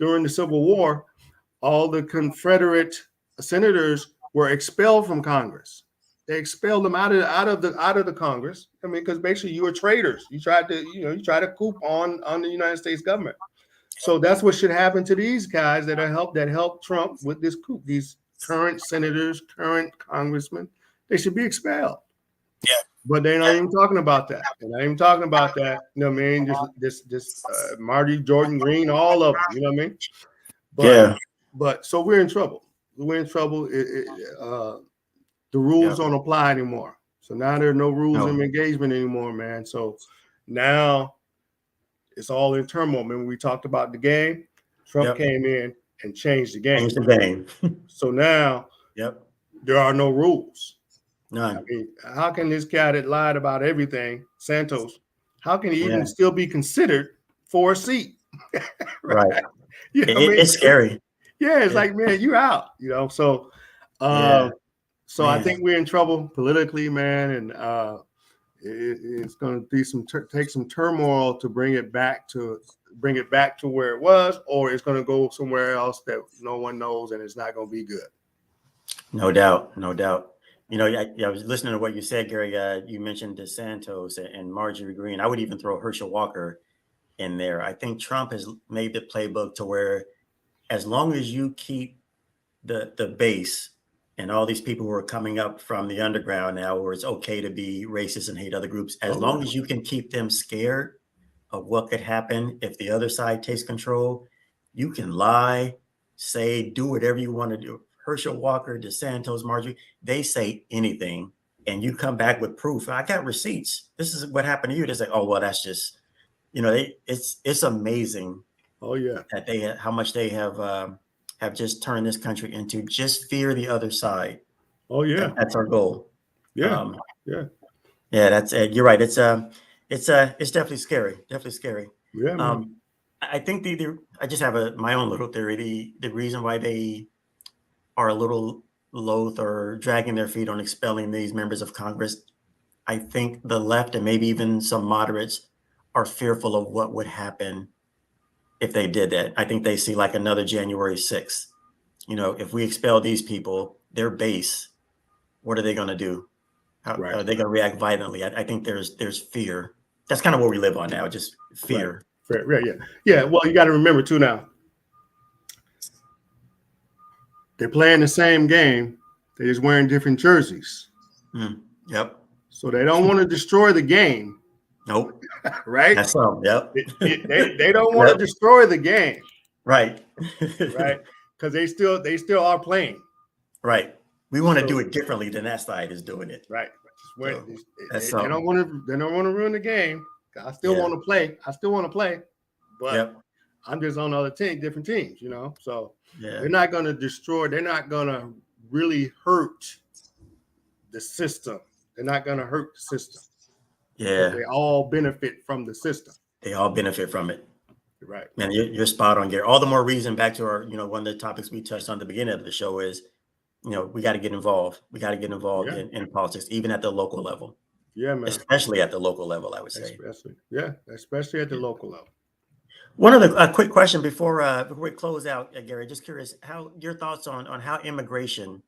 during the Civil War, all the Confederate senators were expelled from Congress. They expelled them out of the Congress. I mean, because basically you were traitors. You tried to coup on the United States government. So that's what should happen to these guys that helped Trump with this coup. These current senators, current congressmen, they should be expelled. Yeah. But they're not even talking about that. They're not even talking about that. You know what I mean? Just Marty, Jordan Green, all of them. You know what I mean? But so we're in trouble. We're in trouble. The rules don't apply anymore. So now there are no rules of engagement anymore, man. So now it's all in turmoil. Remember we talked about the game? Trump came in and changed the game. So now there are no rules. None. I mean, how can this guy that lied about everything, Santos, how can he even still be considered for a seat? Right. It's scary. Yeah, it's like, man, you out, So so I think we're in trouble politically, man, and it's going to be take some turmoil to bring it back to where it was, or it's going to go somewhere else that no one knows, and it's not going to be good. No doubt. I was listening to what you said, Gary. You mentioned DeSantis and Marjorie Greene. I would even throw Herschel Walker in there. I think Trump has made the playbook to where as long as you keep the base and all these people who are coming up from the underground now, where it's okay to be racist and hate other groups, as long as you can keep them scared of what could happen if the other side takes control, you can lie, say, do whatever you want to do. Herschel Walker, DeSantis, Marjorie, they say anything, and you come back with proof. I got receipts. This is what happened to you. They say, oh, well, that's just, it's amazing. Oh yeah, that how much they have just turned this country into just fear the other side. Oh yeah, that's our goal. Yeah, That's you're right. It's definitely scary. Definitely scary. Yeah. Man. I think I just have my own little theory. The reason why they are a little loath or dragging their feet on expelling these members of Congress, I think the left and maybe even some moderates are fearful of what would happen if they did that. I think they see like another January 6th. If we expel these people, their base, what are they going to do? How are they going to react violently? I think there's fear. That's kind of what we live on now, just fear. Right. Yeah. Well, you got to remember too now. They're playing the same game. They're just wearing different jerseys. Yep. So they don't want to destroy the game. Nope. Right? That's all. Yep. They don't want to destroy the game. Right. Right. Because they still are playing. Right. We want to do it differently than that side is doing it. Right. They don't want to ruin the game. I still want to play. But I'm just on other different teams, So they're not going to destroy. They're not going to really hurt the system. They're not going to hurt the system. Yeah. They all benefit from the system. They all benefit from it. Right. Man, you're spot on, Gary. All the more reason, back to our, one of the topics we touched on at the beginning of the show is, we got to get involved. We got to get involved in politics, even at the local level. Yeah, man. Especially at the local level, I would say. Especially at the local level. One other quick question before we close out, Gary. Just curious, how your thoughts on how immigration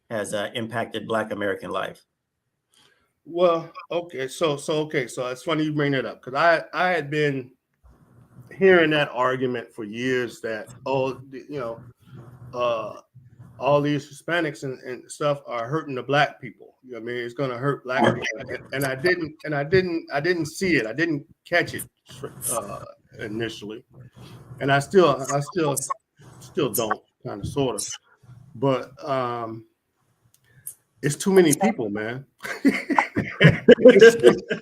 has impacted Black American life. Well, okay, so it's funny you bring that up because I had been hearing that argument for years that all these Hispanics and stuff are hurting the Black people. I mean, it's going to hurt Black people, and I didn't see it. I didn't catch it initially, and I still don't, kind of, sort of. But it's too many people, man.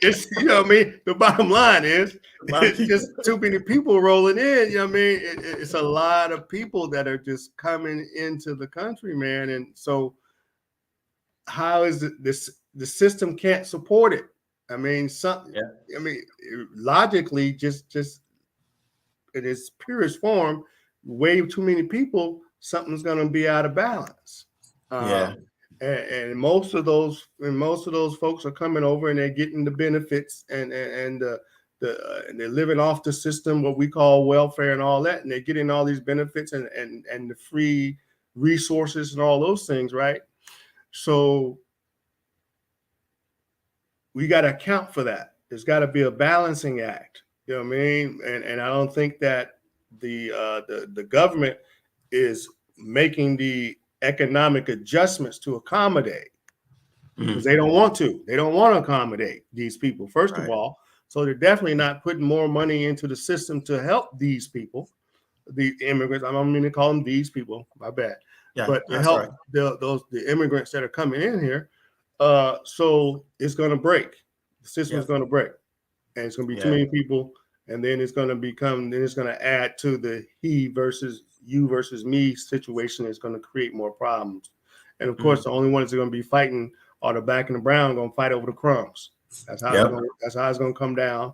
it's you know what I mean. The bottom line is it's just too many people rolling in. You know what I mean. It's a lot of people that are just coming into the country, man. And so, how is the system can't support it? I mean, I mean, logically, just in its purest form, way too many people, something's going to be out of balance. And most of those folks are coming over and they're getting the benefits and they're living off the system, what we call welfare and all that, and they're getting all these benefits and the free resources and all those things, right? So we got to account for that. There's got to be a balancing act. You know what I mean? And I don't think that the government is making the economic adjustments to accommodate, because they don't want to. They don't want to accommodate these people, first of all. So they're definitely not putting more money into the system to help these people, the immigrants. I don't mean to call them these people, my bad. But to help the immigrants that are coming in here. So it's going to break. The system is going to break. And it's going to be too many people. And then it's going to add to the he versus you versus me situation. It's going to create more problems. And of course, the only ones that are going to be fighting are the black and the brown going to fight over the crumbs. That's how it's going to come down.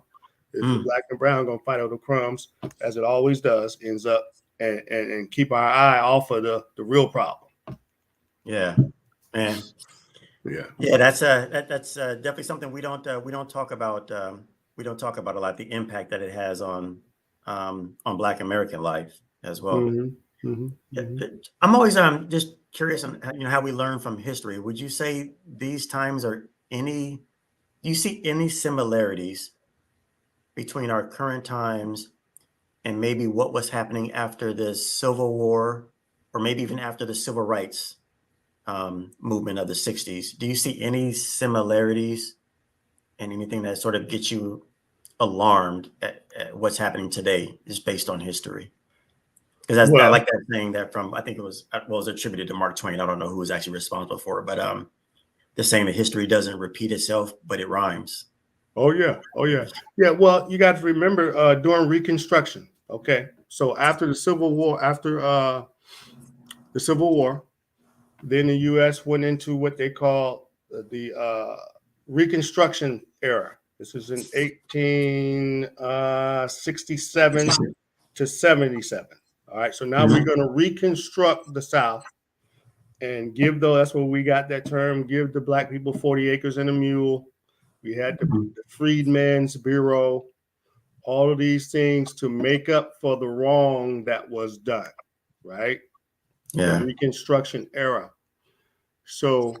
The black and brown going to fight over the crumbs, as it always does, ends up, and keep our eye off of the real problem. Yeah, man. Yeah. That's definitely something we don't talk about. We don't talk about a lot, the impact that it has on Black American life as well. I'm always just curious on how we learn from history. Would you say these times do you see any similarities between our current times and maybe what was happening after the Civil War, or maybe even after the Civil Rights movement of the 60s? Do you see any similarities and anything that sort of gets you alarmed at what's happening today, just based on history? Because I like that saying that I think it was attributed to Mark Twain. I don't know who was actually responsible for it, but the saying that history doesn't repeat itself, but it rhymes. Oh yeah. Well, you got to remember during Reconstruction. Okay, so after the Civil War, then the U.S. went into what they call the Reconstruction era. This is in 1867 to 77. All right, so now we're going to reconstruct the South and that's where we got that term, give the black people 40 acres and a mule. We had the Freedmen's Bureau, all of these things to make up for the wrong that was done, right? The Reconstruction era. So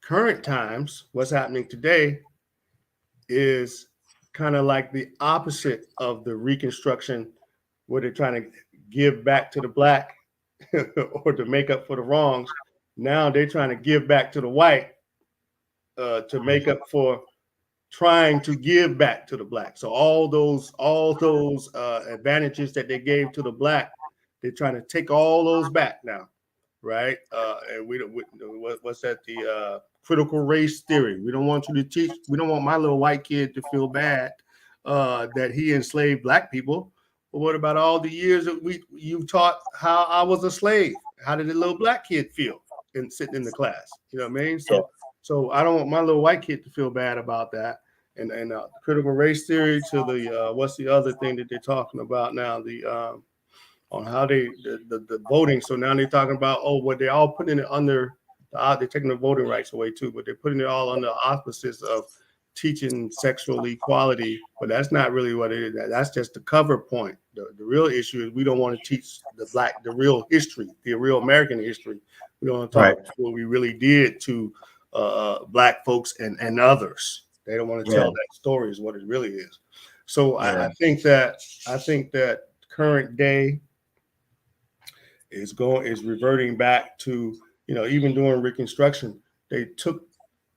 current times, what's happening today is kind of like the opposite of the Reconstruction, where they're trying to give back to the black or to make up for the wrongs. Now they're trying to give back to the white to make up for trying to give back to the black. So all those advantages that they gave to the black, they're trying to take all those back now, right? And what's that? The critical race theory. We don't want you to teach. We don't want my little white kid to feel bad that he enslaved black people. But what about all the years that you taught how I was a slave? How did the little black kid feel sitting in the class? You know what I mean? So I don't want my little white kid to feel bad about that. And critical race theory to the what's the other thing that they're talking about now? The on how the voting. So now they're talking about they're all putting it under they're taking the voting rights away too, but they're putting it all under the auspices of teaching sexual equality. But that's not really what it is. That's just the cover point. The real issue is we don't want to teach the real history, the real American history. We don't want to talk about what we really did to black folks and others. They don't want to tell that story is what it really is. So I think that current day is reverting back to, even during Reconstruction, they took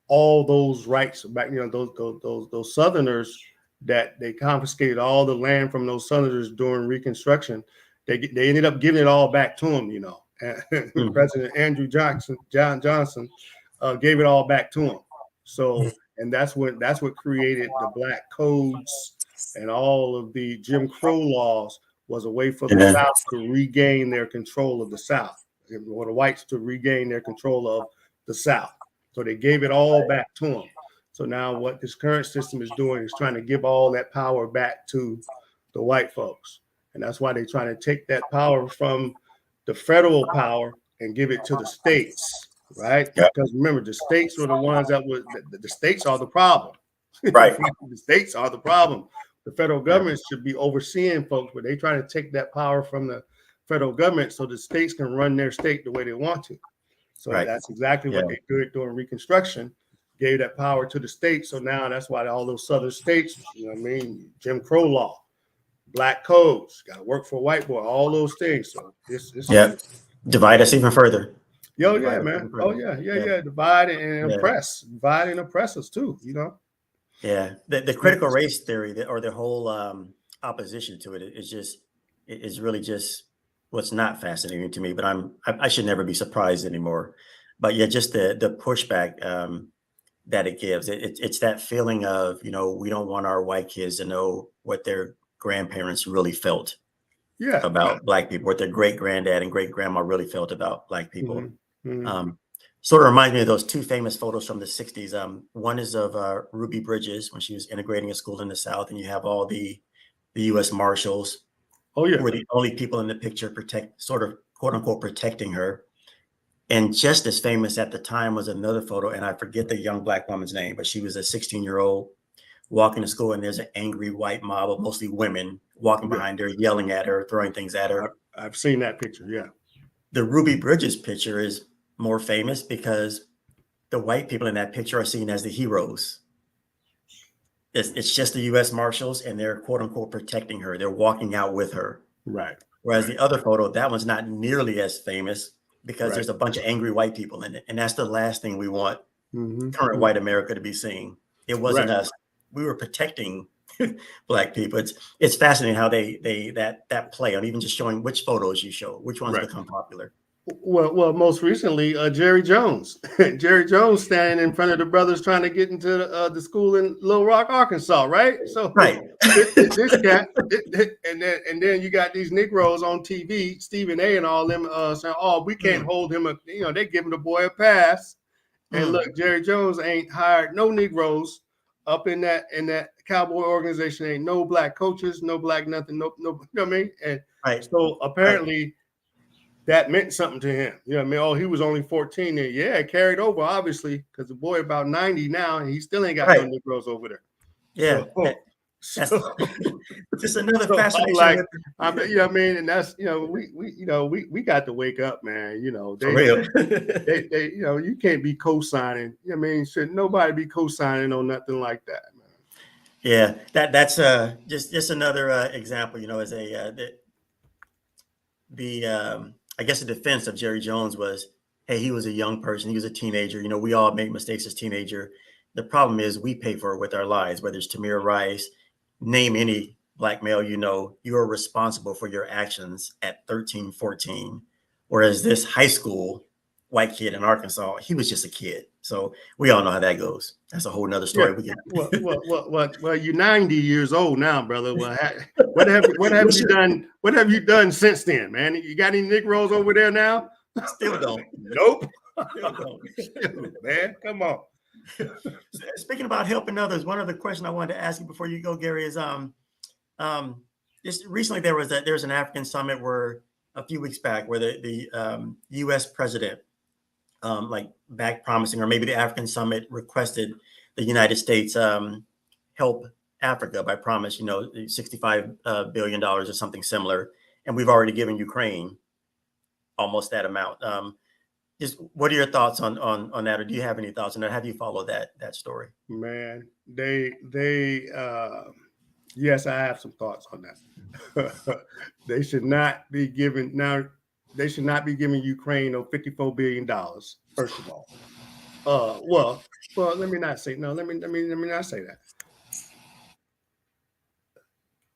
all those rights back. Those Southerners that they confiscated all the land from those Southerners during Reconstruction. They ended up giving it all back to them. Mm. President Andrew Johnson gave it all back to him. So, and that's what created the black codes and all of the Jim Crow laws, was a way for the Yeah. South to regain their control of the South, or the whites to regain their control of the South. So they gave it all back to them. So now what this current system is doing is trying to give all that power back to the white folks. And that's why they're trying to take that power from the federal power and give it to the states, right? Yeah. Because remember, the states were the ones that were, the states are the problem. Right. The states are the problem. The federal government should be overseeing folks, but they try to take that power from the federal government so the states can run their state the way they want to. So Right. that's exactly what they did during Reconstruction, gave that power to the states. So now that's why all those southern states, you know what I mean, Jim Crow law, black codes, got to work for a white boy, all those things. So it's divide us even further. Yo, yeah, man. Oh, yeah. Divide and divide and oppress us too, you know. Yeah, the critical race theory, or the whole opposition to it, is really just what's not fascinating to me. But I should never be surprised anymore. But yeah, just the pushback that it gives. It's that feeling of, we don't want our white kids to know what their grandparents really felt about black people, what their great granddad and great grandma really felt about black people. Mm-hmm. Mm-hmm. Sort of reminds me of those two famous photos from the 60s. One is of Ruby Bridges when she was integrating a school in the South, and you have all the U.S. Marshals, who were the only people in the picture sort of quote unquote protecting her. And just as famous at the time was another photo, and I forget the young black woman's name, but she was a 16-year-old walking to school, and there's an angry white mob of mostly women walking behind her, yelling at her, throwing things at her. I've seen that picture. Yeah. The Ruby Bridges picture is more famous because the white people in that picture are seen as the heroes. It's just the U.S. Marshals, and they're quote unquote protecting her. They're walking out with her. Right. Whereas the other photo, that one's not nearly as famous because there's a bunch of angry white people in it. And that's the last thing we want current white America to be seeing. It wasn't us. We were protecting black people. It's fascinating how that play on even just showing which photos you show, which ones become popular. Well, most recently, Jerry Jones. Jerry Jones standing in front of the brothers trying to get into the school in Little Rock, Arkansas, right? So this cat, and then you got these Negroes on TV, Stephen A. and all them saying, "Oh, we can't hold him. They giving the boy a pass." And look, Jerry Jones ain't hired no Negroes up in that cowboy organization. Ain't no black coaches, no black nothing, no, you know what I mean? And so apparently. That meant something to him. You know what I mean? Oh, he was only 14 then. Yeah, it carried over, obviously, because the boy about 90 now, and he still ain't got no Negroes over there. Yeah. So just another fascination. You know what I mean? And that's, we got to wake up, man. For real. they you can't be co-signing. You know what I mean? Should nobody be co-signing on nothing like that, man. Yeah, that's just another example, as I guess the defense of Jerry Jones was, hey, he was a young person. He was a teenager. We all make mistakes as teenager. The problem is we pay for it with our lives, whether it's Tamir Rice, name any black male, you are responsible for your actions at 13, 14. Whereas this high school white kid in Arkansas, he was just a kid. So we all know how that goes. That's a whole nother story. Yeah. Well, you're 90 years old now, brother. Well, what have you done? What have you done since then, man? You got any Negroes over there now? Still don't. Nope. Still don't. Man, come on. Speaking about helping others, one other question I wanted to ask you before you go, Gary, is just recently there was an African summit where a few weeks back where the U.S. president back promising, or maybe the African summit requested the United States help Africa by promise, $65 billion or something similar. And we've already given Ukraine almost that amount. Just what are your thoughts on that? Or do you have any thoughts on that? Have you followed that story? Man, yes, I have some thoughts on that. They should not be giving Ukraine $54 billion, first of all. Well, let me not say no. Let me not say that.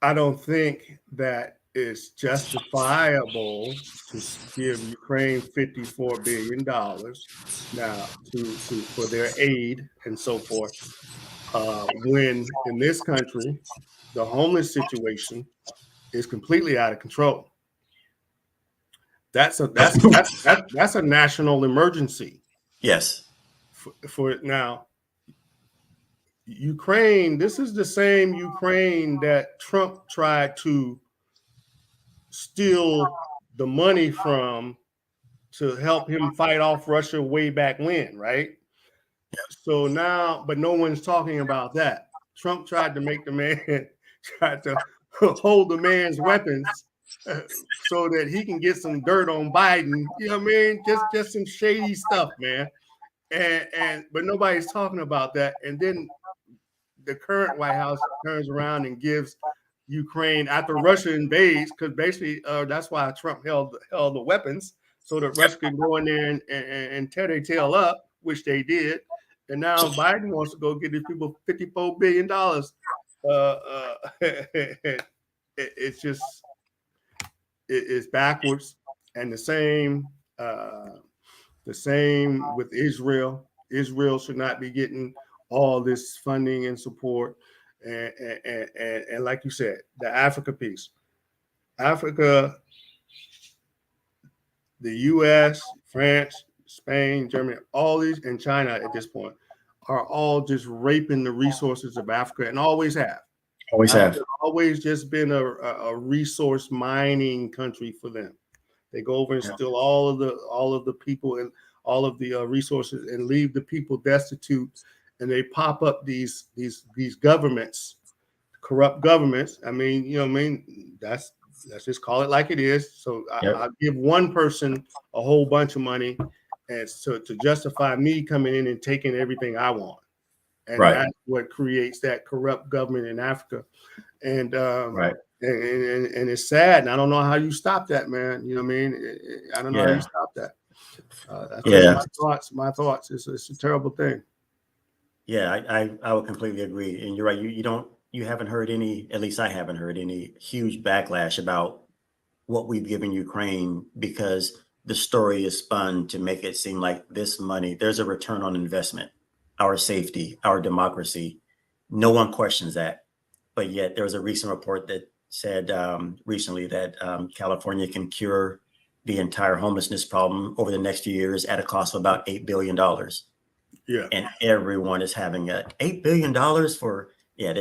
I don't think that it's justifiable to give Ukraine $54 billion now for their aid and so forth. When in this country, the homeless situation is completely out of control. That's a national emergency. Yes. For now, Ukraine. This is the same Ukraine that Trump tried to steal the money from to help him fight off Russia way back when, right? So now, but no one's talking about that. Trump tried to make the man tried to hold the man's weapons so that he can get some dirt on Biden. You know what I mean? Just some shady stuff, man. And but nobody's talking about that. And then the current White House turns around and gives Ukraine after Russia invades, because basically that's why Trump held the weapons so that Russia could go in there and tear their tail up, which they did. And now Biden wants to go get these people $54 billion. It's just it's backwards, and the same with Israel. Israel should not be getting all this funding and support, and like you said, the Africa piece, Africa, the U.S., France, Spain, Germany, all these, and China at this point are all just raping the resources of Africa, and always have. Always just been a resource mining country for them. They go over and steal all of the people and all of the resources and leave the people destitute. And they pop up these governments, corrupt governments. I mean, you know what I mean? Let's just call it like it is. So I'll give one person a whole bunch of money and so to justify me coming in and taking everything I want. And that's what creates that corrupt government in Africa. And and it's sad. And I don't know how you stop that, man. You know what I mean? I don't know how you stop that. That's my thoughts. It's a terrible thing. Yeah, I would completely agree. And you're right. You haven't heard any, at least I haven't heard any huge backlash about what we've given Ukraine, because the story is spun to make it seem like this money, there's a return on investment, our safety, our democracy. No one questions that. But yet there was a recent report that said recently that California can cure the entire homelessness problem over the next few years at a cost of about $8 billion. Yeah. And everyone is having $8 billion for, which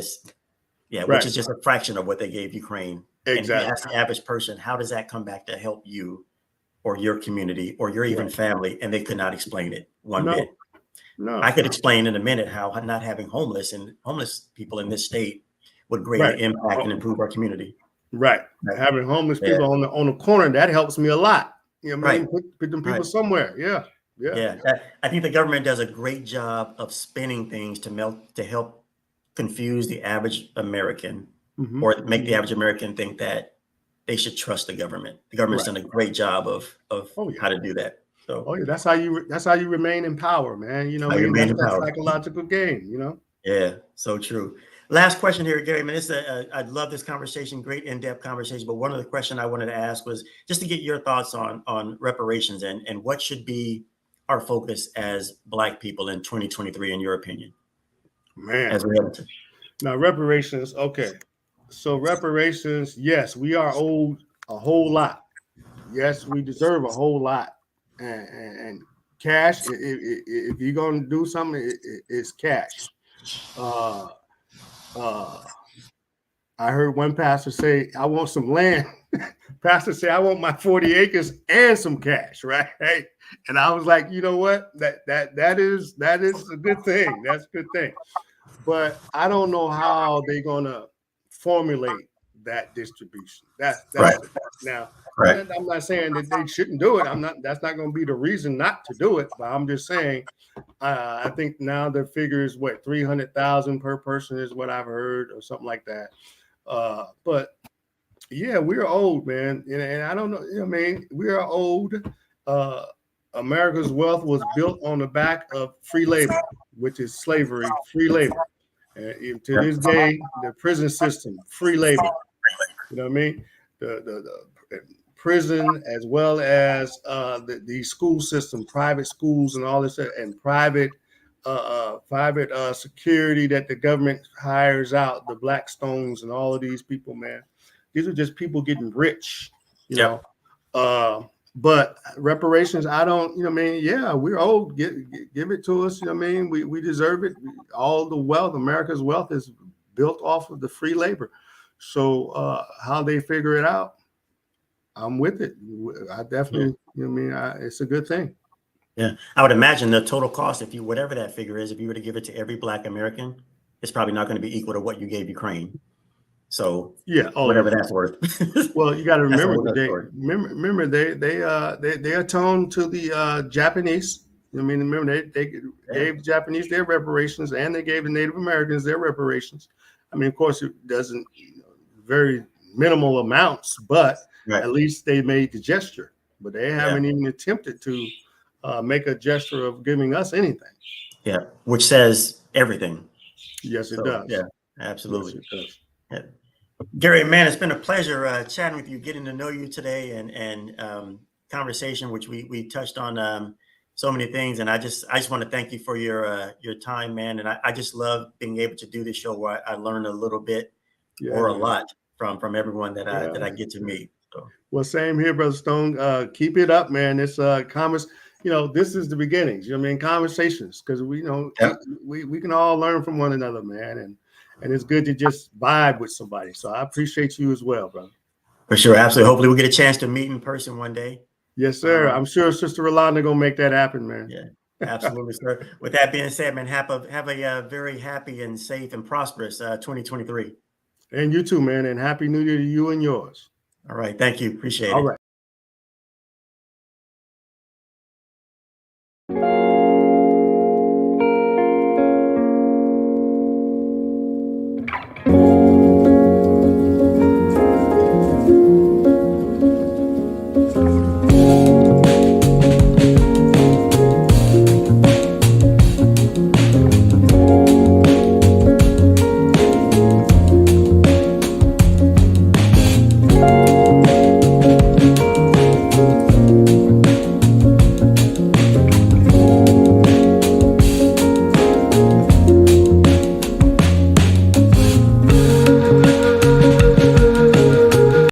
is just a fraction of what they gave Ukraine. Exactly. And ask the average person, how does that come back to help you or your community or your even family? And they could not explain it one bit. No. I could explain in a minute how not having homeless people in this state would greatly impact and improve our community. Right. Having homeless people on the corner, that helps me a lot. You know what I mean? Put them people somewhere. Yeah. I think the government does a great job of spinning things to help confuse the average American or make the average American think that they should trust the government. The government's done a great job of how to do that. So that's how you remain in power, man. You know what I mean? That's that psychological game, you know? Yeah, so true. Last question here, Gary. Man, I love this conversation, great in-depth conversation. But one of the questions I wanted to ask was just to get your thoughts on reparations and what should be our focus as Black people in 2023, in your opinion? Man, as we now reparations. Okay, so reparations. Yes, we are owed a whole lot. Yes, we deserve a whole lot. And cash. If you're gonna do something, it's cash. I heard one pastor say, "I want some land." Pastor say, "I want my 40 acres and some cash," right? And I was like, you know what? That is a good thing. That's a good thing. But I don't know how they're gonna formulate that distribution. That's right. Now. Right. I'm not saying that they shouldn't do it. That's not going to be the reason not to do it. But I'm just saying, I think now the figure is what 300,000 per person is what I've heard, or something like that. But yeah, we're old, man, and I don't know. You know, I mean, we are old. America's wealth was built on the back of free labor, which is slavery, free labor. To this day, the prison system, free labor. You know what I mean? the prison, as well as the school system, private schools, and all this, and private security that the government hires out, the Blackstones and all of these people, man. These are just people getting rich, you Yep. know. But reparations, I don't, I mean, yeah, we're old. Give it to us. I mean, we deserve it. All the wealth, America's wealth, is built off of the free labor. So how they figure it out, I'm with it. I definitely, it's a good thing. Yeah, I would imagine the total cost, if you, whatever that figure is, if you were to give it to every Black American, it's probably not going to be equal to what you gave Ukraine. So yeah, whatever that's worth. Well, you got to remember, remember they atoned to the Japanese. Remember they gave Japanese their reparations, and they gave the Native Americans their reparations. I mean, of course, it doesn't very minimal amounts, but at least they made the gesture. But they haven't even attempted to make a gesture of giving us anything. Yeah, which says everything. Yes, it does. Yeah, absolutely. Yes, it does. Yeah. Gary, man, it's been a pleasure chatting with you, getting to know you today, and conversation, which we touched on so many things. And I just want to thank you for your time, man. And I just love being able to do this show where I learn a little bit or a lot from everyone that I get to meet. So. Well, same here, Brother Stone. Keep it up, man. It's comments. This is the beginnings. Conversations, because we can all learn from one another, man, and it's good to just vibe with somebody. So I appreciate you as well, brother. For sure, absolutely. Hopefully, we'll get a chance to meet in person one day. Yes, sir. I'm sure Sister Rolanda gonna make that happen, man. Yeah, absolutely, sir. With that being said, man, have a very happy and safe and prosperous 2023. And you too, man. And Happy New Year to you and yours. All right, thank you. Appreciate it. All right.